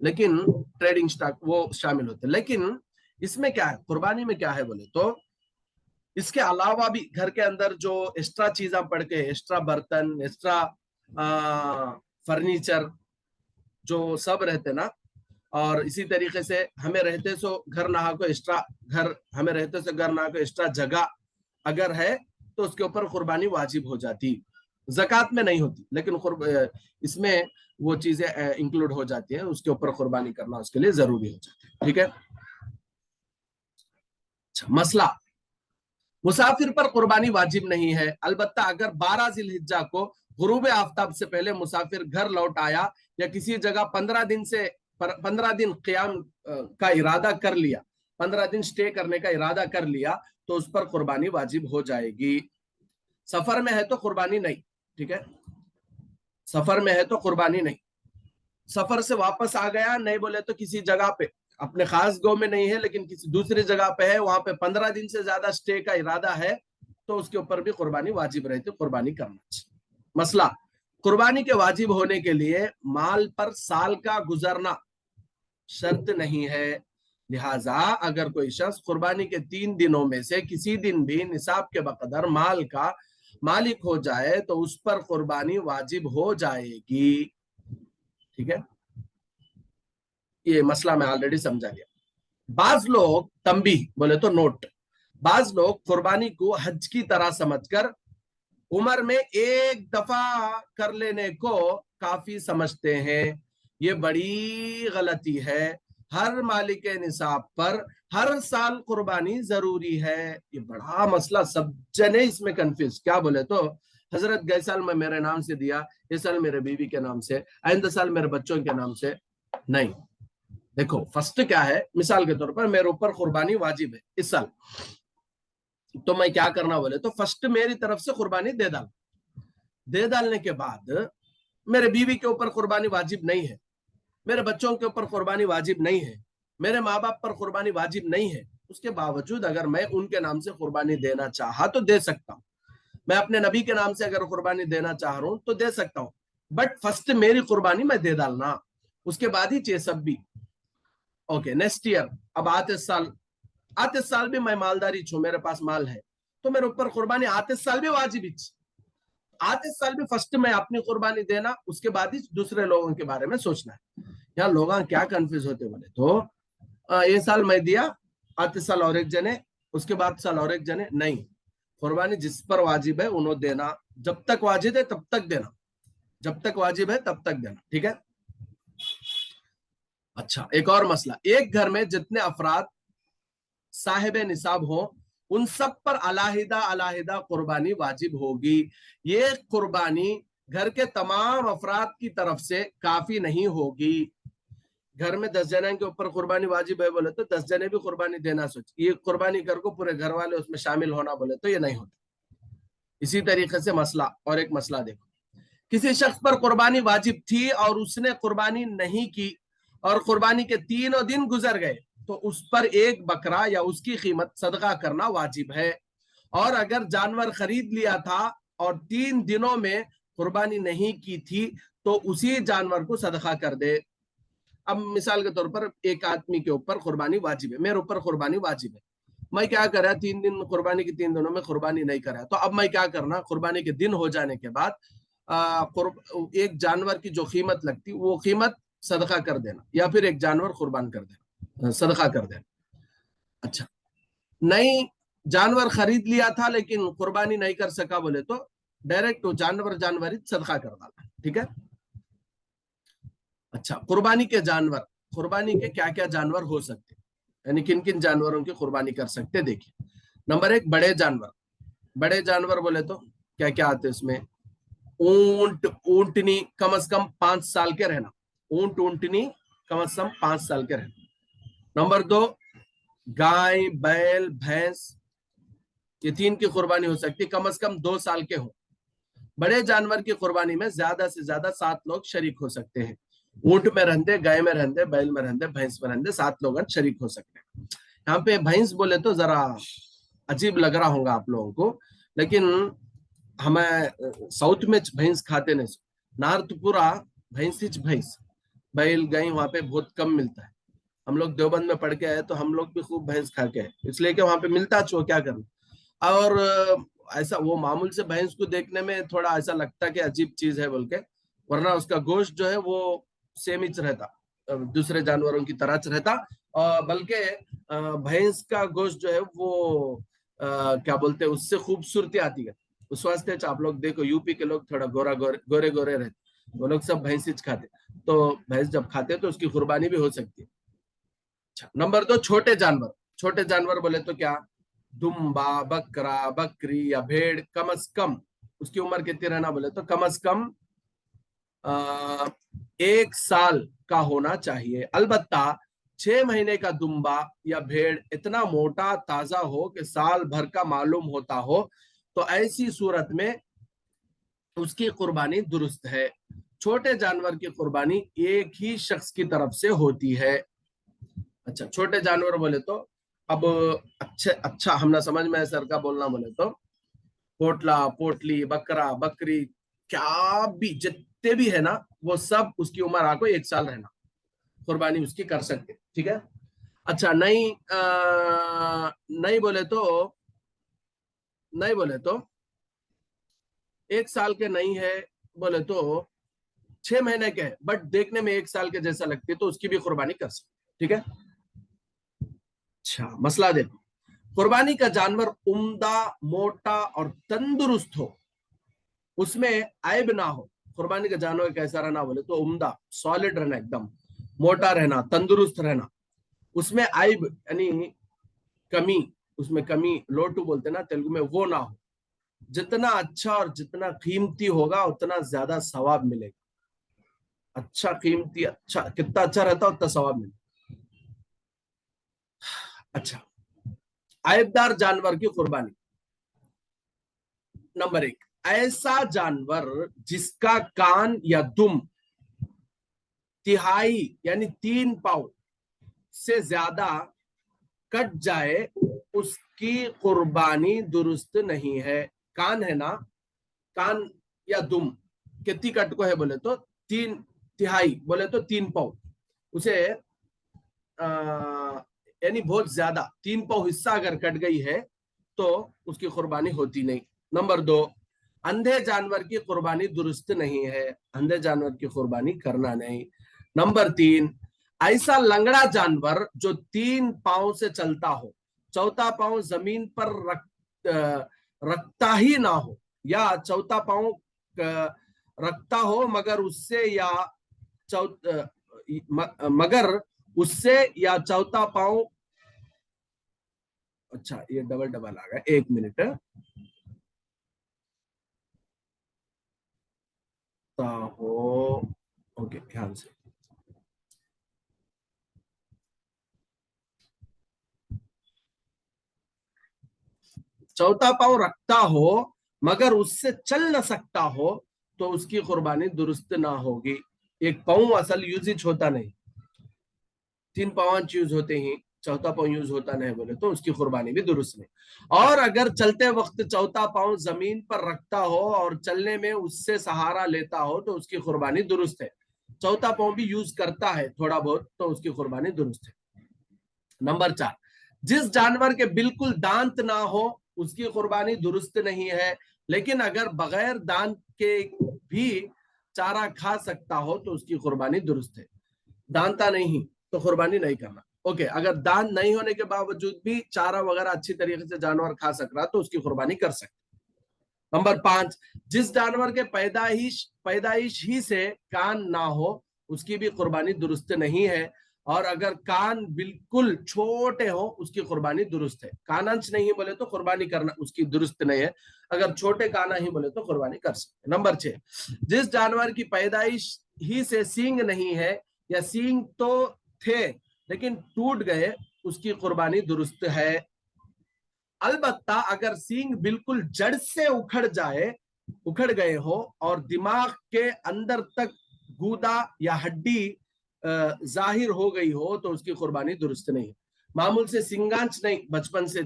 लेकिन ट्रेडिंग स्टॉक वो शामिल होते। लेकिन इसमें क्या है, कुर्बानी में क्या है बोले तो इसके अलावा भी घर के अंदर जो एक्स्ट्रा चीजें पड़ के, एक्स्ट्रा बर्तन, एक्स्ट्रा फर्नीचर जो सब रहते ना, और इसी तरीके से हमें रहते सो घर नहा को एक्स्ट्रा घर, हमें रहते से घर नहा को एक्स्ट्रा जगह अगर है तो उसके ऊपर कुर्बानी वाजिब हो जाती। ज़कात में नहीं होती लेकिन इसमें वो चीजें इंक्लूड हो जाती है, उसके ऊपर कुर्बानी करना उसके लिए जरूरी हो जाता है, ठीक है। अच्छा, मसला मुसाफिर पर कुर्बानी वाजिब नहीं है, अलबत्ता अगर 12 जिलहिज्जा को गुरूब आफ्ताब से पहले मुसाफिर घर लौट आया या किसी जगह 15 दिन क़ियाम का इरादा कर लिया, 15 दिन स्टे करने का इरादा कर लिया तो उस पर कुर्बानी वाजिब हो जाएगी। सफर में है तो कुर्बानी नहीं, ठीक है, सफर में है तो कुर्बानी नहीं। सफर से वापस आ गया, नहीं बोले तो किसी जगह पे अपने खास गांव में नहीं है लेकिन किसी दूसरी जगह पे है, वहां पे 15 दिन से ज्यादा स्टे का इरादा है तो उसके ऊपर भी कुर्बानी वाजिब रहती, कुर्बानी करना चाहिए। मसला कुर्बानी के वाजिब होने के लिए माल पर साल का गुजरना शर्त नहीं है, लिहाजा अगर कोई शख्स कुर्बानी के 3 दिनों में से किसी दिन भी निसाब के बकदर माल का मालिक हो जाए तो उस पर कुर्बानी वाजिब हो जाएगी, ठीक है। ये मसला मैं ऑलरेडी समझा दिया। बाज लोग तंबी बोले तो नोट, बाज लोग कुर्बानी को हज की तरह समझकर उम्र में एक दफा कर लेने को काफी समझते हैं, ये बड़ी गलती है। हर मालिक निसाब पर हर साल कुर्बानी जरूरी है। ये बड़ा मसला, सब जने इसमें कंफ्यूज। क्या बोले तो हजरत गए साल मैं मेरे नाम से दिया, इस साल मेरे बीवी के नाम से, आइंदा साल मेरे बच्चों के नाम से। नहीं, देखो फर्स्ट क्या है, मिसाल के तौर पर मेरे ऊपर कुर्बानी वाजिब है इस साल, तो मैं क्या करना बोले तो फर्स्ट मेरी तरफ से कुर्बानी दे डालने के बाद मेरे बीवी के ऊपर कुर्बानी वाजिब नहीं है, मेरे बच्चों के ऊपर कुर्बानी वाजिब नहीं है, मेरे माँ बाप पर कुर्बानी वाजिब नहीं है, उसके बावजूद अगर मैं उनके नाम से कुर्बानी देना चाहा तो दे सकता हूँ। मैं अपने नबी के नाम से अगर कुर्बानी देना चाह रहा हूं तो दे सकता हूँ, बट फर्स्ट मेरी कुर्बानी मैं दे डालना, उसके बाद ही चाहिए सब भी। ओके, नेक्स्ट ईयर, अब आते साल भी मैं मालदारी छू, मेरे पास माल है तो मेरे ऊपर कुर्बानी आते साल भी वाजिब ही, आते साल भी फर्स्ट में अपनी कुर्बानी देना, उसके बाद ही दूसरे लोगों के बारे में सोचना है। यहाँ लोग क्या कंफ्यूज होते बोले तो ये साल मैं दिया, आते साल और एक जने, उसके बाद साल और एक जने, नहीं। कुर्बानी जिस पर वाजिब है उन्होंने देना, जब तक वाजिब है तब तक देना, जब तक वाजिब है तब तक देना, ठीक है। अच्छा, एक और मसला, एक घर में जितने अफराद साहिब निसाब हो उन सब पर अलाहिदा अलाहिदा कुर्बानी वाजिब होगी। ये कुर्बानी घर के तमाम अफराद की तरफ से काफी नहीं होगी। घर में 10 जने के ऊपर कुर्बानी वाजिब है बोले तो 10 जने भी कुर्बानी देना सोच, ये कुर्बानी कर को पूरे घर वाले उसमें शामिल होना बोले तो ये नहीं होता। इसी तरीके से मसला, और एक मसला देखो, किसी शख्स पर कुर्बानी वाजिब थी और उसने कुर्बानी नहीं की और कुर्बानी के 3 दिन गुजर गए तो उस पर एक बकरा या उसकी कीमत सदका करना वाजिब है। और अगर जानवर खरीद लिया था और 3 दिनों में कुर्बानी नहीं की थी तो उसी जानवर को सदका कर दे। अब मिसाल के तौर पर एक आदमी के ऊपर कुर्बानी वाजिब है, मेरे ऊपर कुर्बानी वाजिब है, मैं क्या करा 3 दिन कुर्बानी के 3 दिनों में कुर्बानी नहीं करा, तो अब मैं क्या करना, कुर्बानी के दिन हो जाने के बाद एक जानवर की जो कीमत लगती वो कीमत सदका कर देना या फिर एक जानवर कुर्बान कर देना, सदका कर देना। अच्छा, नहीं जानवर खरीद लिया था लेकिन कुर्बानी नहीं कर सका बोले तो डायरेक्ट वो जानवर ही सदका कर डाला, ठीक है। अच्छा, कुर्बानी के क्या क्या जानवर हो सकते, यानी किन किन जानवरों की कुर्बानी कर सकते, देखिए। नंबर 1, बड़े जानवर बोले तो क्या क्या आते हैं उसमें, ऊंटनी कम से कम 5 साल के रहना, ऊंटनी कम से कम 5 साल के रहना। नंबर 2, गाय बैल भैंस, ये 3 की कुर्बानी हो सकती है, कम से कम 2 साल के हो। बड़े जानवर की कुर्बानी में ज्यादा से ज्यादा 7 लोग शरीक हो सकते हैं, ऊंट में रहते, गाय में रहते, बैल में रहते, भैंस में रहते, 7 लोग शरीक हो सकते हैं। यहाँ पे भैंस बोले तो जरा अजीब लग रहा होगा आप लोगों को, लेकिन हमें साउथ में भैंस खाते नहीं, नॉर्थ पूरा भैंस बैल गाय वहां पे बहुत कम मिलता है। हम लोग देवबंद में पढ़ के आए तो हम लोग भी खूब भैंस खा के आए, इसलिए कि वहां पे मिलता छो क्या करना। और ऐसा वो मामूल से भैंस को देखने में थोड़ा ऐसा लगता कि अजीब चीज है बोल के, वरना उसका गोश्त जो है वो सेम ही रहता, दूसरे जानवरों की तरह रहता। बल्कि भैंस का गोश्त जो है वो क्या बोलते हैं, उससे खूबसूरती आती है, उस वास्ते आप लोग देखो यूपी के लोग थोड़ा गोरे गोरे रहते, वो लोग सब भैंस ही खाते, तो भैंस जब खाते तो उसकी कुर्बानी भी हो सकती है। अच्छा, नंबर 2, छोटे जानवर बोले तो क्या, दुम्बा बकरा बकरी या भेड़, कम से कम उसकी उम्र कितनी रहना बोले तो कम से कम 1 साल का होना चाहिए। अलबत्ता 6 महीने का दुम्बा या भेड़ इतना मोटा ताजा हो कि साल भर का मालूम होता हो तो ऐसी सूरत में उसकी कुर्बानी दुरुस्त है। छोटे जानवर की कुर्बानी एक ही शख्स की तरफ से होती है। अच्छा, छोटे जानवर बोले तो अब अच्छा हमने समझ में सर का बोलना बोले तो पोटला पोटली बकरा बकरी क्या भी जितने भी है ना वो सब उसकी उम्र आको 1 साल रहना, कुर्बानी उसकी कर सकते, ठीक है। अच्छा, नहीं बोले तो 1 साल के नहीं है बोले तो 6 महीने के है बट देखने में 1 साल के जैसा लगती है तो उसकी भी कुर्बानी कर सकते, ठीक है। अच्छा, मसला देखो, कुर्बानी का जानवर उम्दा मोटा और तंदुरुस्त हो, उसमें ऐब ना हो। कुर्बानी का जानवर कैसा रहना बोले तो उम्दा सॉलिड रहना, एकदम मोटा रहना, तंदुरुस्त रहना, उसमें ऐब यानी कमी, उसमें कमी लोटू बोलते ना तेलुगु में, वो ना हो। जितना अच्छा और जितना कीमती होगा उतना ज्यादा सवाब मिलेगा। अच्छा कीमती, अच्छा कितना अच्छा रहता उतना सवाब मिलेगा। अच्छा, ऐबदार जानवर की कुर्बानी। नंबर 1, ऐसा जानवर जिसका कान या दुम तिहाई यानी 3 पाव से ज्यादा कट जाए उसकी कुर्बानी दुरुस्त नहीं है। कान है ना, कान या दुम कितनी कट को है बोले तो 3 तिहाई बोले तो 3 पाव, उसे यानी बहुत ज्यादा 3 पाव हिस्सा अगर कट गई है तो उसकी कुर्बानी होती नहीं। नंबर 2, अंधे जानवर की कुर्बानी दुरुस्त नहीं है, अंधे जानवर की कुर्बानी करना नहीं। नंबर 3, ऐसा लंगड़ा जानवर जो 3 पांव से चलता हो, चौथा पांव जमीन पर रखता ही ना हो, या चौथा पांव रखता हो मगर उससे या चौथा पांव, अच्छा ये डबल आ गया, 1 मिनट, हो ओके ध्यान से। चौथा पांव रखता हो मगर उससे चल न सकता हो तो उसकी कुर्बानी दुरुस्त ना होगी। एक पांव असल यूज होता नहीं, 3 पांव यूज होते हैं, चौथा पाँव यूज होता नहीं बोले तो उसकी कुर्बानी भी दुरुस्त नहीं। और अगर चलते वक्त चौथा पाँव जमीन पर रखता हो और चलने में उससे सहारा लेता हो तो उसकी कुर्बानी दुरुस्त है। चौथा पाँव भी यूज करता है थोड़ा बहुत तो उसकी कुर्बानी दुरुस्त है। नंबर 4, जिस जानवर के बिल्कुल दांत ना हो उसकी कुर्बानी दुरुस्त नहीं है, लेकिन अगर बगैर दांत के भी चारा खा सकता हो तो उसकी कुर्बानी दुरुस्त है। दांता नहीं तो कुर्बानी नहीं करना। ओके, अगर दांत नहीं होने के बावजूद भी चारा वगैरह अच्छी तरीके से जानवर खा सक रहा तो उसकी कुर्बानी कर सकते। नंबर 5, जिस जानवर के पैदाइश ही से कान ना हो उसकी भी कुर्बानी दुरुस्त नहीं है, और अगर कान बिल्कुल छोटे हो उसकी कुर्बानी दुरुस्त है। कानंच नहीं बोले तो कुर्बानी करना उसकी दुरुस्त नहीं है, अगर छोटे काना ही बोले तो कुर्बानी कर सकते। नंबर 6, जिस जानवर की पैदाइश ही से सींग नहीं है या सींग तो थे लेकिन टूट गए उसकी कुर्बानी दुरुस्त है। अलबत्ता अगर सींग बिल्कुल जड़ से उखड़ गए हो और दिमाग के अंदर तक गूदा या हड्डी जाहिर हो गई हो तो उसकी कुर्बानी दुरुस्त नहीं है। मामूल से सिंगांच नहीं, बचपन से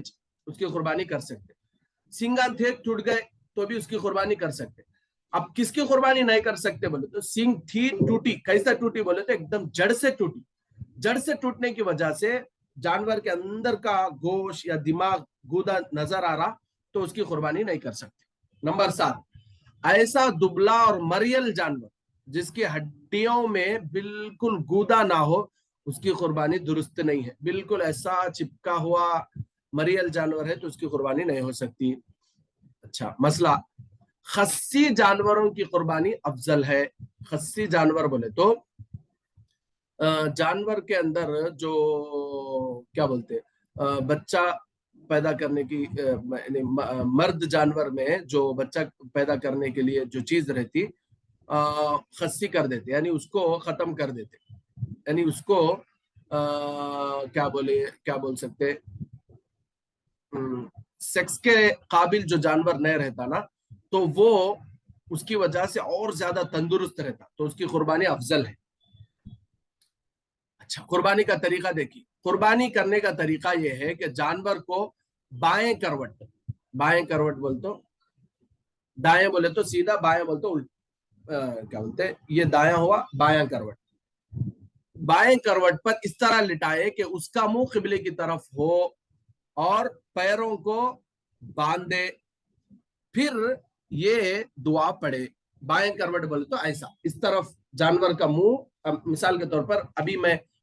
उसकी कुर्बानी कर सकते। सिंगांत थे टूट गए तो भी उसकी कुर्बानी कर सकते। अब किसकी कुर्बानी नहीं कर सकते बोले तो सिंग थी टूटी, कैसा टूटी बोले तो एकदम जड़ से टूटी। जड़ से टूटने की वजह से जानवर के अंदर का गोश्त या दिमाग गूदा नजर आ रहा तो उसकी कुर्बानी नहीं कर सकते। नंबर 7, ऐसा दुबला और मरियल जानवर जिसकी हड्डियों में बिल्कुल गूदा ना हो उसकी कुर्बानी दुरुस्त नहीं है। बिल्कुल ऐसा चिपका हुआ मरियल जानवर है तो उसकी कुर्बानी नहीं हो सकती। अच्छा मसला, खस्सी जानवरों की कुर्बानी अफजल है। खस्सी जानवर बोले तो जानवर के अंदर जो क्या बोलते बच्चा पैदा करने की मर्द जानवर में जो बच्चा पैदा करने के लिए जो चीज रहती खस्सी कर देते, यानी उसको खत्म कर देते, यानी उसको क्या बोल सकते, सेक्स के काबिल जो जानवर नहीं रहता ना तो वो उसकी वजह से और ज्यादा तंदुरुस्त रहता तो उसकी कुर्बानी अफजल है। अच्छा, कुर्बानी का तरीका देखिए। कुर्बानी करने का तरीका यह है कि जानवर को बाएं करवट बोल तो दाएं बोले तो सीधा, बाएं बोले तो उल्टा, क्या बोलते हैं, ये दाया हुआ बायां करवट। बाएं करवट पर इस तरह लिटाए कि उसका मुंह किबले की तरफ हो और पैरों को बांधे, फिर ये दुआ पढ़े। बाएं करवट बोले तो ऐसा, इस तरफ जानवर का मुंह, मिसाल के तौर पर अभी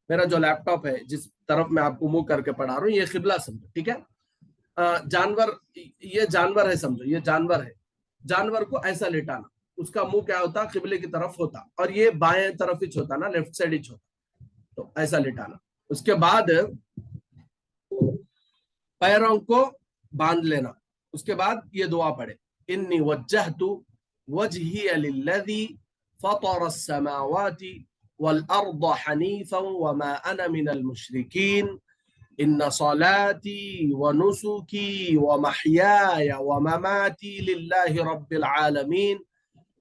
मेरा जो लैपटॉप है जिस तरफ मैं आपको मुंह करके पढ़ा रहा हूँ ये किबला समझो, ठीक है। ये जानवर है समझो, ये जानवर है। जानवर को ऐसा लेटाना, उसका मुंह क्या होता किबले की तरफ होता और ये बाएं तरफ ही होता ना, लेफ्ट साइड ही होता, तो ऐसा लेटाना। उसके बाद पैरों को बांध लेना, उसके बाद ये दुआ पढ़े, इन्नी वज्जहतु वजहिय लिल्लज़ी फतरा अस्समावाति वल अर्द हनीफन वमा अना मिनल मुशरिकीन इन्न सलाती व नुसुकी व महयाय व ममाती लिल्लाहि रब्बिल आलमीन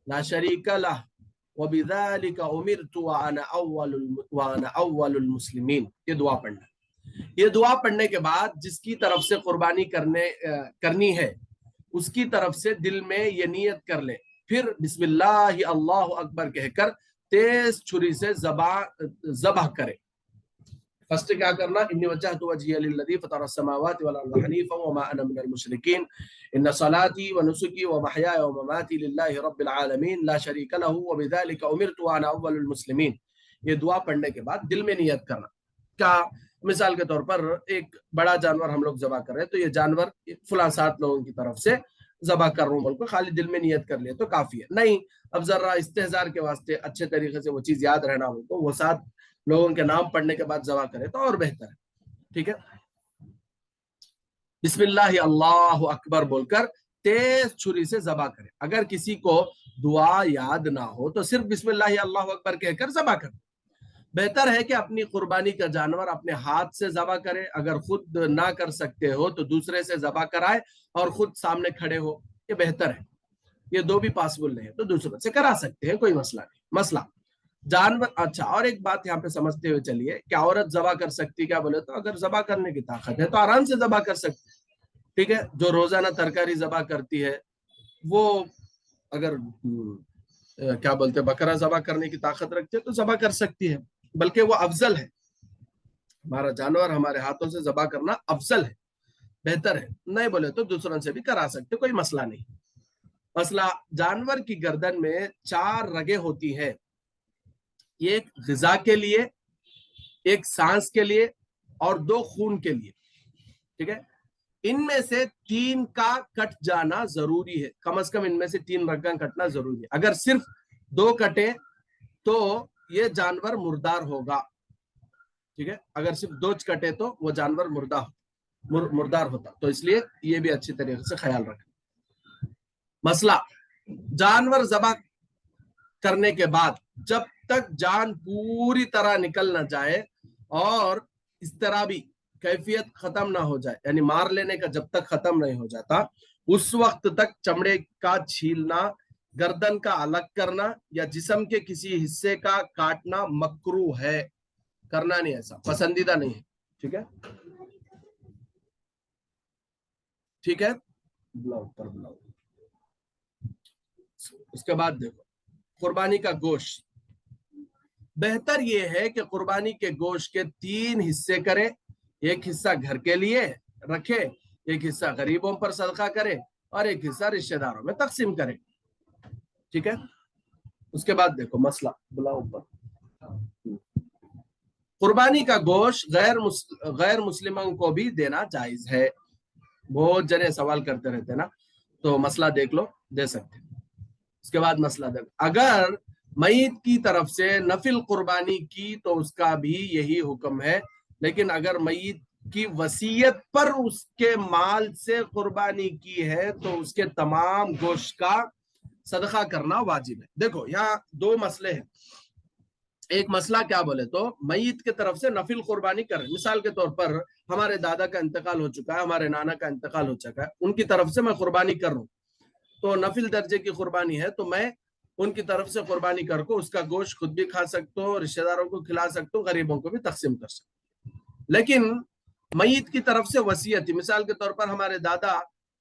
ला शरीका लह व बिज़ालिका उमिरतु व अना अव्वलुल मुस्लिमीन। ये दुआ पढ़ना। ये दुआ पढ़ने के बाद जिसकी तरफ से कुर्बानी करनी है उसकी तरफ से दिल में ये नियत कर ले, फिर बिस्मिल्लाह अल्लाहु अकबर कहकर तेज छुरी से ज़बह करे। फर्स्ट क्या करना, इन्नी वज्जहतु वजहिय लिल्लज़ी फतरा अस्समावाति वल अर्द हनीफन वमा अना मिनल मुशरिकीन इन्न सलाती व नुसुकी व महयाय व ममाती लिल्लाहि रब्बिल आलमीन ला शरीका लहू व बिज़ालिका उमिरतु व अना अव्वलुल मुस्लिमीन। ये दुआ पढ़ने के बाद दिल में नियत करना। क्या, मिसाल के तौर पर एक बड़ा जानवर हम लोग ज़बह कर रहे हैं तो ये जानवर फुला 7 लोगों की तरफ से ज़बह कर रहा हूँ बोल को खाली दिल में नियत कर लिया तो काफी है। नहीं, अब जरा इस्तेहजार के वास्ते अच्छे तरीके से वो चीज याद रहना हो तो वो 7 लोगों के नाम पढ़ने के बाद ज़बह करे तो और बेहतर है, ठीक है। बिस्मिल्लाह अल्लाहु अकबर बोलकर तेज छुरी से ज़बह करे। अगर किसी को दुआ याद ना हो तो सिर्फ बिस्मिल्लाह अल्लाहु अकबर कहकर ज़बह करे। बेहतर है कि अपनी कुर्बानी का जानवर अपने हाथ से ज़बह करे, अगर खुद ना कर सकते हो तो दूसरे से ज़बह कराए और खुद सामने खड़े हो, ये बेहतर है। ये दो भी पॉसिबल नहीं है तो दूसरे से करा सकते हैं, कोई मसला नहीं। मसला, जानवर, अच्छा और एक बात यहाँ पे समझते हुए चलिए, क्या औरत जबा कर सकती, क्या बोले तो अगर जबा करने की ताकत है तो आराम से जबा कर सकती, ठीक है। जो रोजाना तरकारी जबा करती है वो अगर क्या बोलते हैं बकरा जबा करने की ताकत रखती है तो जबा कर सकती है, बल्कि वो अफजल है। हमारा जानवर हमारे हाथों से जबा करना अफजल है, बेहतर है। नहीं बोले तो दूसरों से भी करा सकते, कोई मसला नहीं। मसला, जानवर की गर्दन में 4 रगें होती है, एक ग़िज़ा के लिए, एक सांस के लिए और 2 खून के लिए, ठीक है। इनमें से 3 का कट जाना जरूरी है, कम से कम इनमें से 3 रगें कटना जरूरी है। अगर सिर्फ 2 कटे तो ये जानवर मुर्दार होगा, ठीक है। अगर सिर्फ 2 कटे तो वो जानवर मुर्दार होता। तो इसलिए ये भी अच्छी तरीके से ख्याल रखें। मसला, जानवर ज़बह करने के बाद जब तक जान पूरी तरह निकल ना जाए और इस तरह भी कैफियत खत्म ना हो जाए, यानी मार लेने का जब तक खत्म नहीं हो जाता, उस वक्त तक चमड़े का छीलना, गर्दन का अलग करना या जिस्म के किसी हिस्से का काटना मकरूह है, करना नहीं, ऐसा पसंदीदा नहीं है, ठीक है। ठीक है, बुलाओ पर बुलाओ। उसके बाद देखो कुर्बानी का गोश्त, बेहतर यह है कि कुर्बानी के गोश्त के 3 हिस्से करें, एक हिस्सा घर के लिए रखे, एक हिस्सा गरीबों पर सदका करे और एक हिस्सा रिश्तेदारों में तकसीम करे, ठीक है। उसके बाद देखो मसला, बुलाओ ऊपर। कुर्बानी का गोश्त गैर मुस्लिमों को भी देना जायज है। बहुत जने सवाल करते रहते ना, तो मसला देख लो, दे सकते हैं। उसके बाद मसला देखो, अगर मईत की तरफ से नफिल कुर्बानी की तो उसका भी यही हुक्म है, लेकिन अगर मईत की वसीयत पर उसके माल से कुर्बानी की है तो उसके तमाम गोश्त का सदका करना वाजिब है। देखो यहाँ 2 मसले हैं। एक मसला क्या बोले तो मईत की तरफ से नफिल कुर्बानी कर, मिसाल के तौर पर हमारे दादा का इंतकाल हो चुका है, हमारे नाना का इंतकाल हो चुका है, उनकी तरफ से मैं कुर्बानी कर रहा हूँ, तो नफिल दर्जे की कुर्बानी है, तो मैं उनकी तरफ से कुर्बानी करके उसका गोश्त खुद भी खा सकता हूँ, रिश्तेदारों को खिला सकता हूँ, गरीबों को भी तकसीम कर सकता हूँ। लेकिन मईत की तरफ से वसीयत, मिसाल के तौर पर हमारे दादा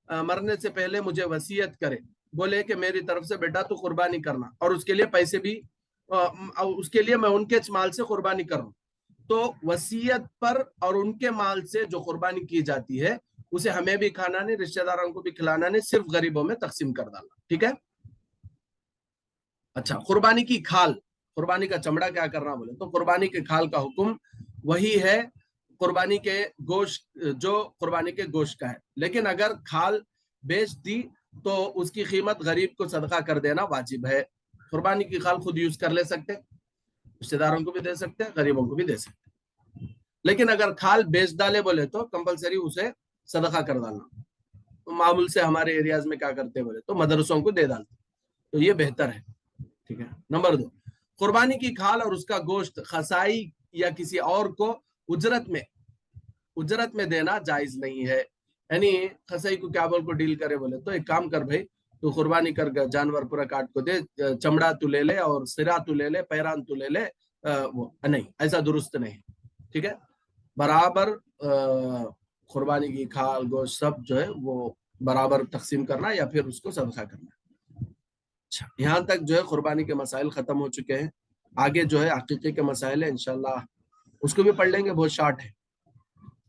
मरने से पहले मुझे वसीयत करे, बोले कि मेरी तरफ से बेटा तो कुर्बानी करना और उसके लिए पैसे भी उसके लिए मैं उनके माल से कुर्बानी कर रहा हूँ, तो वसीयत पर और उनके माल से जो कुर्बानी की जाती है उसे हमें भी खाना नहीं, रिश्तेदारों को भी खिलाना नहीं, सिर्फ गरीबों में तकसीम कर डालना, ठीक है। अच्छा, कुर्बानी की खाल, कुर्बानी का चमड़ा क्या करना बोले तो कुर्बानी के खाल का हुक्म वही है कुर्बानी के गोश्त, जो कुर्बानी के गोश्त का है, लेकिन अगर खाल बेच दी तो उसकी कीमत गरीब को सदका कर देना वाजिब है। कुर्बानी की खाल खुद यूज कर ले सकते, रिश्तेदारों को भी दे सकते हैं, गरीबों को भी दे सकते हैं, लेकिन अगर खाल बेच डाले बोले तो कंपलसरी उसे सदका कर डालना। तो मामूल से हमारे एरियाज में क्या करते बोले तो मदरसों को दे डालते, तो ये बेहतर है, ठीक है। नंबर 2, कुर्बानी की खाल और उसका गोश्त खसाई या किसी और को उजरत में देना जायज नहीं है। यानी खसाई को क्या बोल को डील करे बोले तो एक काम कर भाई, तो कुर्बानी कर जानवर पूरा काट को दे, चमड़ा तू ले ले और सिरा तू ले ले, पैरान तू ले ले, वो नहीं, ऐसा दुरुस्त नहीं, ठीक है। बराबर कुर्बानी की खाल गोश्त सब जो है वो बराबर तकसीम करना या फिर उसको सदका करना। अच्छा, यहाँ तक जो है कुर्बानी के मसाइल खत्म हो चुके हैं। आगे जो है अकीके के मसाइल है, इंशाल्लाह उसको भी पढ़ लेंगे, बहुत शॉर्ट है।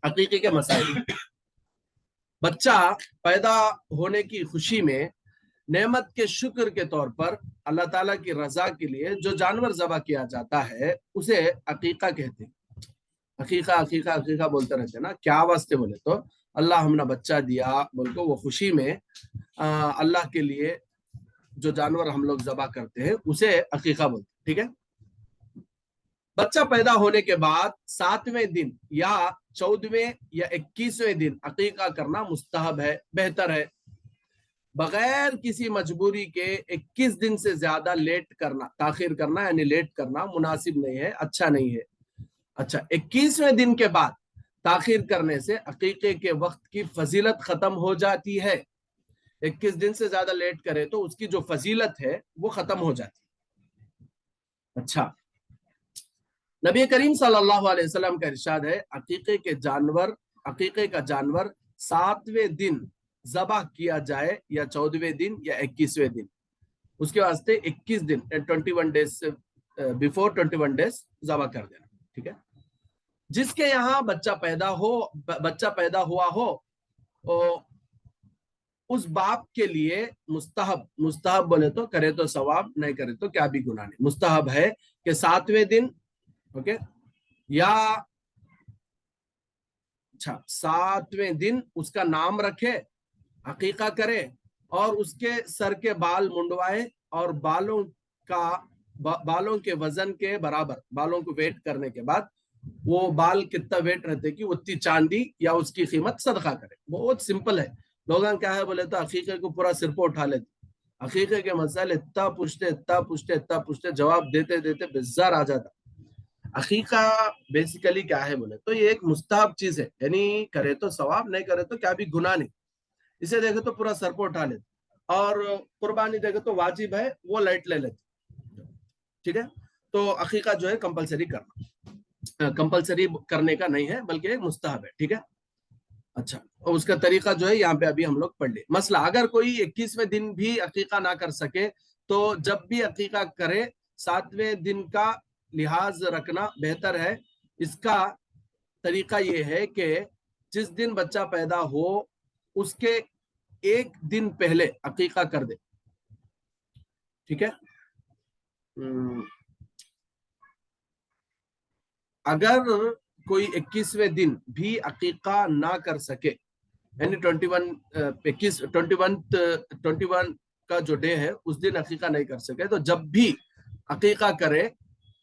अकीके के मसाइल, बच्चा पैदा होने की खुशी में नेमत के शुक्र के तौर पर अल्लाह ताला की रजा के लिए जो जानवर ज़बह किया जाता है उसे अकीका कहते हैं। अकीका अकीका अकीका बोलते रहते हैं ना, क्या वास्ते बोले तो अल्लाह हमने बच्चा दिया बोल को वो खुशी में अल्लाह के लिए जो जानवर हम लोग ज़बह करते हैं उसे अकीका बोलते हैं, ठीक है। बच्चा पैदा होने के बाद 7वें दिन या 14वें या 21वें दिन अकीका करना मुस्तहब है, बेहतर है। बगैर किसी मजबूरी के 21 दिन से ज्यादा लेट करना, ताखिर करना यानी लेट करना मुनासिब नहीं है, अच्छा नहीं है। अच्छा, 21वें दिन के बाद ताखिर करने से अकीके के वक्त की फजीलत खत्म हो जाती है। 21 दिन से ज्यादा लेट करे तो उसकी जो फजीलत है वो खत्म हो जाती है। अच्छा, नबी करीम सल्लल्लाहु अलैहि वसल्लम का इरशाद है, अकीके का जानवर 7वें दिन ज़बह किया जाए या 14वें दिन या 21वें दिन, उसके वास्ते 21 दिन 21 डेज से बिफोर 21 डेज ज़बह कर देना। ठीक है। जिसके यहाँ बच्चा पैदा हुआ हो उस बाप के लिए मुस्तहब बोले तो करे तो सवाब, नहीं करे तो क्या भी गुनाह नहीं। मुस्तहब है कि 7वें दिन, ओके, या 7वें दिन उसका नाम रखे, अकीका करे और उसके सर के बाल मुंडवाए और बालों के वजन के बराबर, बालों को वेट करने के बाद वो बाल कितना वेट रहते कि उतनी चांदी या उसकी कीमत सदका करे। बहुत सिंपल है। लोग क्या है बोले तो अकीके को पूरा सिर पर उठा लेते, अकीके के मसाले इतना पूछते जवाब देते देते बेजार आ जाता। अकीका बेसिकली क्या है बोले तो ये एक मुस्तहब चीज है, यानी करे तो सवाब, नहीं करे तो क्या भी गुनाह नहीं। इसे देखे तो पूरा सर पर उठा लेते, और कुर्बानी देखे तो वाजिब है, वो लाइट ले लेते। ठीक है। तो अकीका जो है कंपलसरी करने का नहीं है, बल्कि एक मुस्तहब है। ठीक है। अच्छा, और उसका तरीका जो है यहाँ पे अभी हम लोग पढ़ ले। मसला, अगर कोई 21वें दिन भी अकीका ना कर सके तो जब भी अकीका करे 7वें दिन का लिहाज रखना बेहतर है। इसका तरीका ये है कि जिस दिन बच्चा पैदा हो उसके एक दिन पहले अकीका कर दे। ठीक है। अगर कोई 21वें दिन भी अकीका ना कर सके, यानी 21 का जो डे है उस दिन अकीका नहीं कर सके, तो जब भी अकीका करे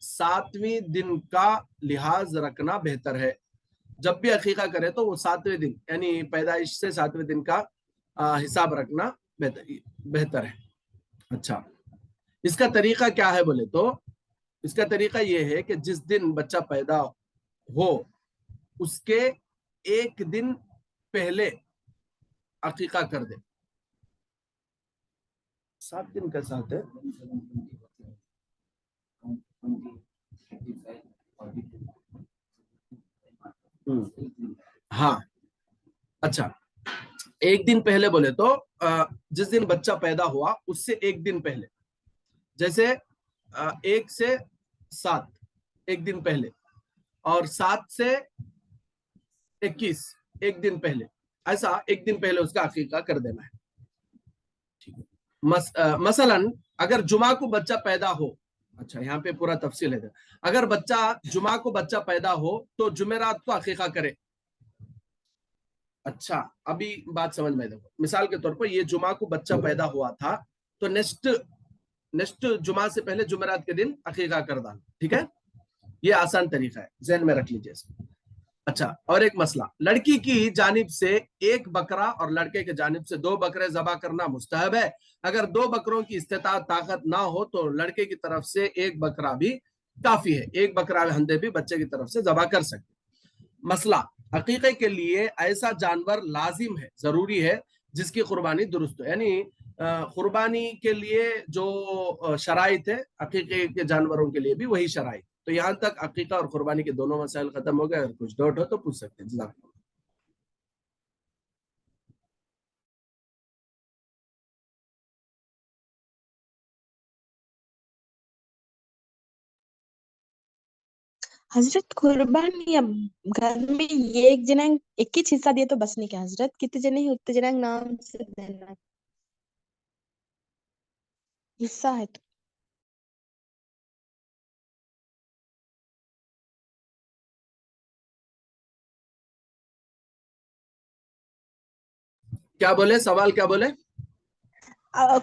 7वें दिन का लिहाज रखना बेहतर है। जब भी अकीका करे तो वो 7वें दिन, यानी पैदाइश से 7वें दिन का हिसाब रखना बेहतर है। अच्छा, इसका तरीका क्या है बोले तो इसका तरीका ये है कि जिस दिन बच्चा पैदा हो उसके एक दिन पहले अकीका कर दे। 7 दिन का साथ है, हाँ। अच्छा, एक दिन पहले बोले तो जिस दिन बच्चा पैदा हुआ उससे एक दिन पहले, जैसे 1 से 7 एक दिन पहले, और 7 से 21 एक दिन पहले, ऐसा एक दिन पहले उसका अकीका कर देना है। ठीक है। मसलन अगर जुमा को बच्चा पैदा हो, अच्छा यहाँ पे पूरा तफसील है, अगर जुमा को बच्चा पैदा हो तो जुमेरात को अकीका करे। अच्छा, अभी बात समझ में देखो, मिसाल के तौर पर ये जुमा को बच्चा पैदा हुआ था तो नेक्स्ट जुमा से पहले जुमेरात के दिन अकीका कर डाल। ठीक है, ये आसान तरीका है, ज़हन में रख लीजिए इसको। अच्छा, और एक मसला, लड़की की जानिब से 1 बकरा और लड़के के जानिब से 2 बकरे ज़बा करना मुस्तहब है। अगर 2 बकरों की इस्तेताअत ताकत ना हो तो लड़के की तरफ से 1 बकरा भी काफी है, 1 बकरा हंदे भी बच्चे की तरफ से ज़बा कर सकते। मसला, अकीके के लिए ऐसा जानवर लाजिम है, जरूरी है जिसकी कुर्बानी दुरुस्त हो, यानी कुर्बानी के लिए जो शराइत है अकीके के जानवरों के लिए भी वही शराइत। तो यहाँ तक अकीका और कुर्बानी के दोनों मसाइल खत्म हो गए। अगर कुछ डाउट हो तो पूछ सकते हैं। जज़ाकल्लाह। हजरत कुर्बान या घर में ये एक जना एक ही हिस्सा दिए तो बस नहीं क्या हजरत, कितने जने ही उतने जना नाम से देना हिस्सा है तो। क्या बोले, सवाल क्या बोले?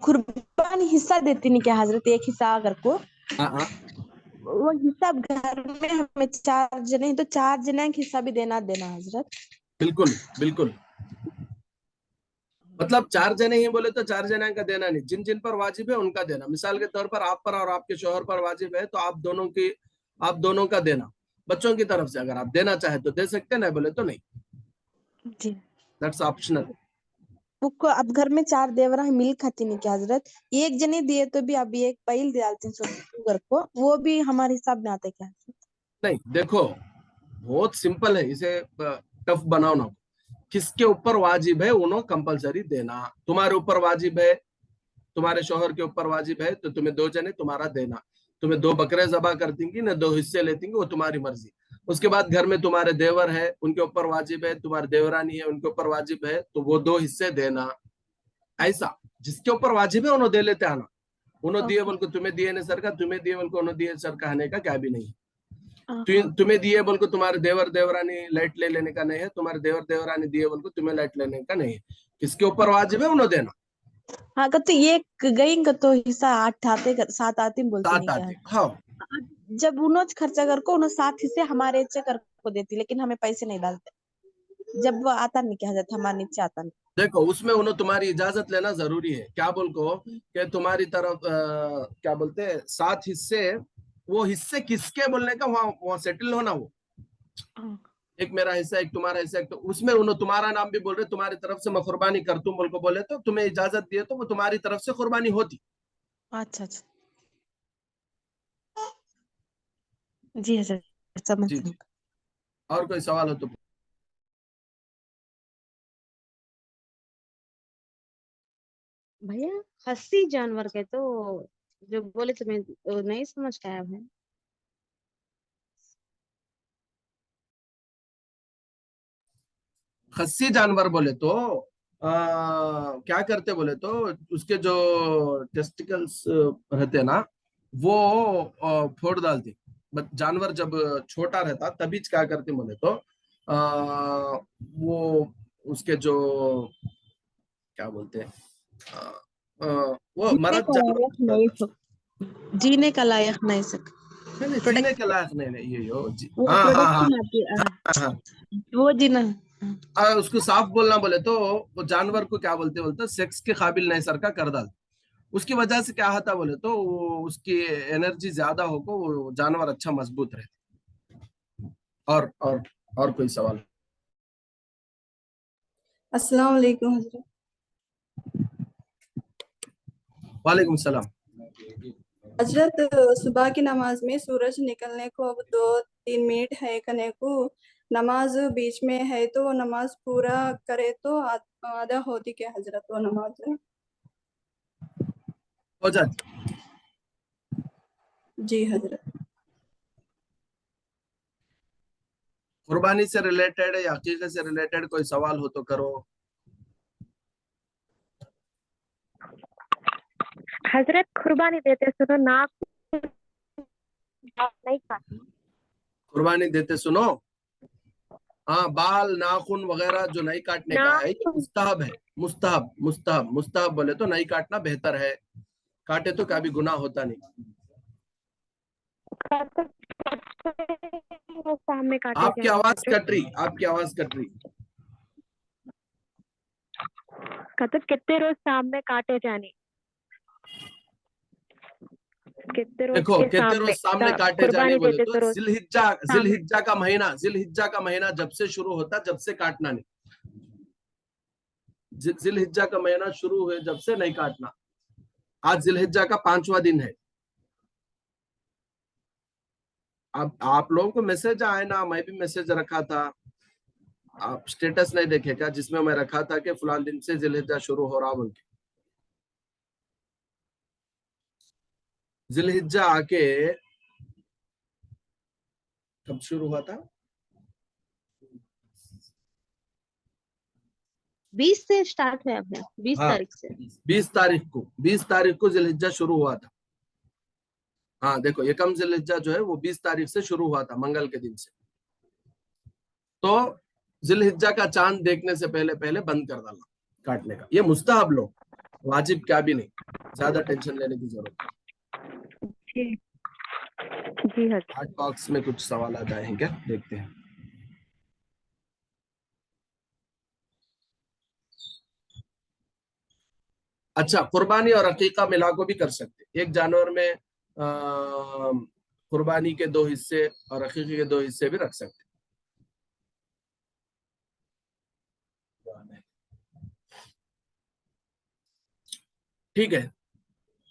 कुर्बान हिस्सा देती नहीं क्या हजरत, एक हिस्सा अगर को हाँ, वो हिस्सा घर में हमें 4 जने हैं तो 4 जने का हिस्सा भी देना हजरत। बिल्कुल बिल्कुल, मतलब 4 जने ही बोले तो 4 जने का देना नहीं, जिन जिन पर वाजिब है उनका देना। मिसाल के तौर पर आप पर और आपके शोहर पर वाजिब है तो आप दोनों का देना। बच्चों की तरफ से अगर आप देना चाहे तो दे सकते, नहीं बोले तो नहीं, जी, दैट्स ऑप्शनल। अब घर में 4 देवरा है, मिल खाती नहीं क्या हजरत, एक जने दिए तो भी अभी एक पहल डालते हैं घर को, वो भी हमारे हिसाब में आते क्या हजरत? नहीं देखो, बहुत सिंपल है, इसे टफ बनाओ ना। किसके ऊपर वाजिब है उन्हों कंपलसरी देना। तुम्हारे ऊपर वाजिब है, तुम्हारे शोहर के ऊपर वाजिब है, तो तुम्हें 2 जने तुम्हारा देना। तुम्हें 2 बकरे जबा कर देंगी ना, 2 हिस्से लेती वो तुम्हारी मर्जी। उसके बाद घर में तुम्हारे देवर है, उनके ऊपर वाजिब है, तुम्हारी देवरानी है, उनके ऊपर वाजिब है, तो वो 2 हिस्से देना। ऐसा जिसके ऊपर वाजिब है उन्होंने दे लेते आना। उन्होंने दिए ओके। बोल को तुम्हें दिए नहीं सर का, तुम्हें दिए बोल को उन्होंने दिए सर कहने का क्या भी नहीं। हाँ तुम्हें दिए बोल को तुम्हारे देवर देवरानी लाइट ले लेने का नहीं है, तुम्हारे देवर देवरानी दिए बोल को तुम्हें लाइट लेने का नहीं है। किसके ऊपर वाजिब है उन्होंने देना। हाँ, तो ये गई तो हिस्सा 8 आते 7 आते बोलती 7 नहीं क्या? आते, हाँ। जब उन्होंने खर्चा कर को उन्होंने 7 हिस्से हमारे नीचे कर को देती, लेकिन हमें पैसे नहीं डालते। जब वो आता नहीं क्या हजरत, हमारे नीचे आता नहीं। देखो उसमें उन्होंने तुम्हारी इजाजत लेना जरूरी है। क्या बोल को कि तुम्हारी तरफ क्या बोलते हैं 7 हिस्से, वो हिस्से किसके बोलने का, वहां वहां सेटल होना। वो हाँ, एक मेरा हिस्सा, एक तुम्हारा हिस्सा, एक तो उसमें उन्होंने तुम्हारा नाम भी बोल रहे, तुम्हारी तरफ से मैं कुर्बानी कर तुम बोल को बोले, तो तुम्हें इजाजत दिए तो वो तुम्हारी तरफ से कुर्बानी होती। अच्छा अच्छा। जी हजरत, समझ जी गई। जी। और कोई सवाल हो तो। भैया खस्सी जानवर के तो जो बोले तो मैं नहीं समझ पाया है। खस्सी जानवर बोले तो क्या करते बोले तो, उसके जो टेस्टिकल्स रहते हैं ना, वो फोड़ डालते। बट जानवर जब छोटा रहता तभी क्या करते बोले तो वो उसके जो क्या बोलते हैं, वो जीने मरद का लायक नहीं जानवर। सक जीने का लायक नहीं सक नहीं नहीं, जीने के लायक नहीं, नहीं ये हो जी, वो हाँ हाँ हाँ प्रोडक्शन आती है। हाँ हाँ। वो जीना। उसको साफ बोलना बोले तो वो जानवर को क्या बोलते बोलते सेक्स के काबिल नहीं सर का कर डाल। उसकी वजह से क्या होता बोले तो वो उसकी एनर्जी ज्यादा होको वो जानवर अच्छा मजबूत रहे। और कोई सवाल। अस्सलाम वालेकुम हजरत। वालेकुम सलाम। हजरत सुबह की नमाज में सूरज निकलने को अब 2-3 मिनट है करने को, नमाज बीच में है तो वो नमाज पूरा करे तो आधा होती क्या हजरत वो नमाज? हो जाती। जी हजरत। कुर्बानी से रिलेटेड या अकीक़े से रिलेटेड कोई सवाल हो तो करो। हजरत कुर्बानी देते सुनो नाक नहीं काटना। कुर्बानी देते सुनो, हाँ बाल नाखून वगैरह जो नहीं काटने का है ये नाक मुस्तहब है। मुस्तहब मुस्तहब मुस्तहब बोले तो नहीं काटना बेहतर है। काटे तो क्या भी गुनाह होता नहीं। सामने काटे आपकी जाने आवाज हजरत। कट रही, आपकी आवाज कट रही। कहते कितने रोज सामने काटे जाने, कितने रोज देखो के कितने रोज सामने सामने काटे जाने कुर्बानी बोले देते तो तो रोज जिलहिज्जा, सामने। जिलहिज्जा का महीना जब से शुरू होता जब से काटना नहीं। जिलहिज्जा का महीना शुरू हुए जब से नहीं काटना। आज जिलहिज्जा का 5वां दिन है। अब आप लोगों को मैसेज आए ना, मैं भी मैसेज रखा था, आप स्टेटस नहीं देखे क्या, जिसमें मैं रखा था कि फलान दिन से जिलहिज्जा शुरू हो रहा बोल के। जिलहिज्जा आके कब शुरू हुआ था? 20 से स्टार्ट है अपने 20 हाँ तारीख से। 20 तारीख को जिलहिज्जा शुरू हुआ था। हाँ देखो एकम जिलहिज्जा जो है वो 20 तारीख से शुरू हुआ था, मंगल के दिन से। तो जिलहिज्जा का चांद देखने से पहले पहले बंद कर डालना काटने का। ये मुस्तहब लो, वाजिब क्या भी नहीं, ज्यादा टेंशन लेने की जरूरत नहीं। जी जी हजरत। चैट बॉक्स में कुछ सवाल आ जाए हैं क्या, देखते हैं। अच्छा, कुर्बानी और अकीका मिला को भी कर सकते। एक जानवर में कुर्बानी के 2 हिस्से और अकीके के 2 हिस्से भी रख सकते। ठीक है,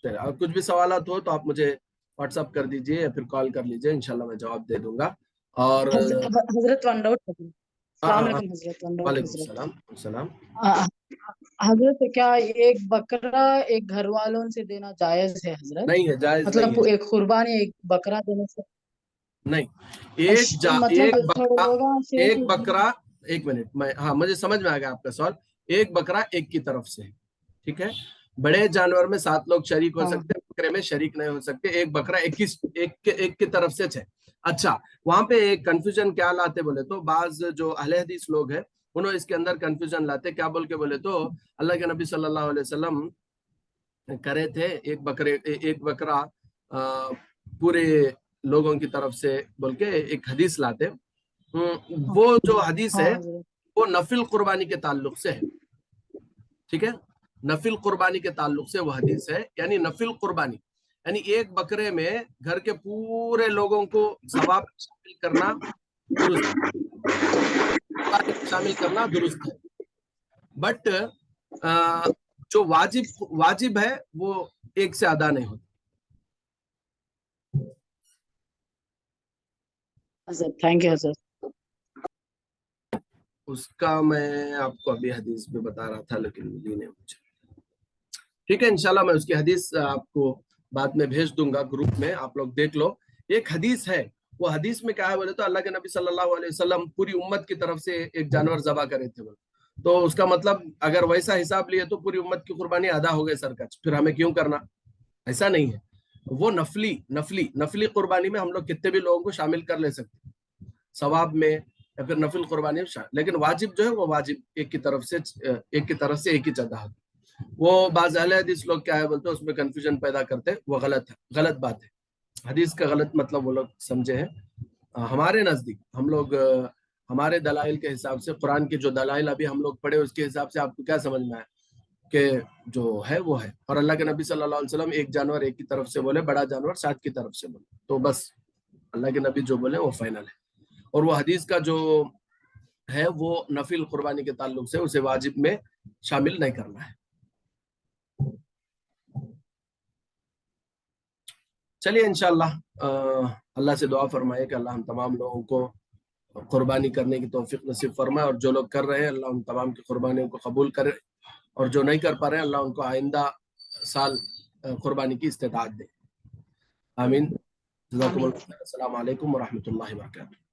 और कुछ भी सवाल हो तो आप मुझे व्हाट्सअप कर दीजिए या फिर कॉल कर लीजिए, इंशाल्लाह मैं जवाब दे दूंगा। اور حضرت ون ڈاؤٹ السلام علیکم حضرت ون ڈاؤٹ وعلیکم حضرت السلام. حضرت کیا ایک بکرا ایک گھر والوں سے دینا جائز ہے حضرت؟ نہیں ہے، جائز نہیں مطلب ہے. ایک قربانی ایک بکرا دینے سے نہیں، ایک بکرا ایک بکرا ایک منٹ میں ہاں مجھے سمجھ میں آ گیا آپ کا سوال. ایک بکرا ایک کی طرف سے، ٹھیک ہے. بڑے جانور میں 7 لوگ شریک ہو سکتے ہیں، بکرے میں شریک نہیں ہو سکتے. ایک بکرا ایک کی طرف سے 6. اچھا، وہاں پہ ایک کنفیوژن کیا لاتے بولے تو بعض جو اہل حدیث لوگ ہیں انہوں اس کے اندر کنفیوژن لاتے کیا بول کے بولے تو اللہ کے نبی صلی اللہ علیہ وسلم کرے تھے ایک بکرا پورے لوگوں کی طرف سے بول کے ایک حدیث لاتے. وہ جو حدیث ہے وہ نفل قربانی کے تعلق سے ہے، ٹھیک ہے. نفل قربانی کے تعلق سے وہ حدیث ہے، یعنی نفل قربانی یعنی ایک بکرے میں گھر کے پورے لوگوں کو ثواب شامل کرنا درست ہے. بٹ جو واجب ہے وہ ایک سے ادا نہیں ہوتا. تھینک یو حضرت. اس کا میں آپ کو ابھی حدیث میں بتا رہا تھا لیکن ملی نہیں مجھے. ٹھیک ہے، انشاءاللہ میں اس کی حدیث آپ کو بعد میں بھیج دوں گا گروپ میں، آپ لوگ دیکھ لو. ایک حدیث ہے، وہ حدیث میں کیا ہے بولے تو اللہ کے نبی صلی اللہ علیہ وسلم پوری امت کی طرف سے ایک جانور ذبح کرے تھے. تو اس کا مطلب اگر ویسا حساب لیے تو پوری امت کی قربانی ادا ہو گئی سرکش، پھر ہمیں کیوں کرنا؟ ایسا نہیں ہے. وہ نفلی قربانی میں ہم لوگ کتنے بھی لوگوں کو شامل کر لے سکتے ثواب میں یا پھر نفل قربانی میں لیکن واجب جو ہے وہ واجب ایک کی طرف سے ایک ہی جگہ ہے. وہ بعض اہل حدیث لوگ کیا ہے بولتے اس میں کنفیوژن پیدا کرتے، وہ غلط بات ہے. حدیث کا غلط مطلب وہ لوگ سمجھے ہیں. ہمارے نزدیک ہم لوگ ہمارے دلائل کے حساب سے قرآن کے جو دلائل ابھی ہم لوگ پڑھے اس کے حساب سے آپ کو کیا سمجھ میں آیا کہ جو ہے وہ ہے. اور اللہ کے نبی صلی اللہ علیہ وسلم ایک جانور ایک کی طرف سے بولے، بڑا جانور 7 کی طرف سے بولے، تو بس اللہ کے نبی جو بولے وہ فائنل ہے. اور وہ حدیث کا جو ہے وہ نفل قربانی کے تعلق سے اسے واجب میں شامل نہیں کرنا ہے. چلیے انشاءاللہ اللہ سے دعا فرمائے کہ اللہ ہم تمام لوگوں کو قربانی کرنے کی توفیق نصیب فرمائے، اور جو لوگ کر رہے ہیں اللہ ان تمام کی قربانیوں کو قبول کرے، اور جو نہیں کر پا رہے ہیں اللہ ان کو آئندہ سال قربانی کی استطاعت دے. آمین. جزاکم اللہ. السلام علیکم ورحمۃ اللہ وبرکاتہ.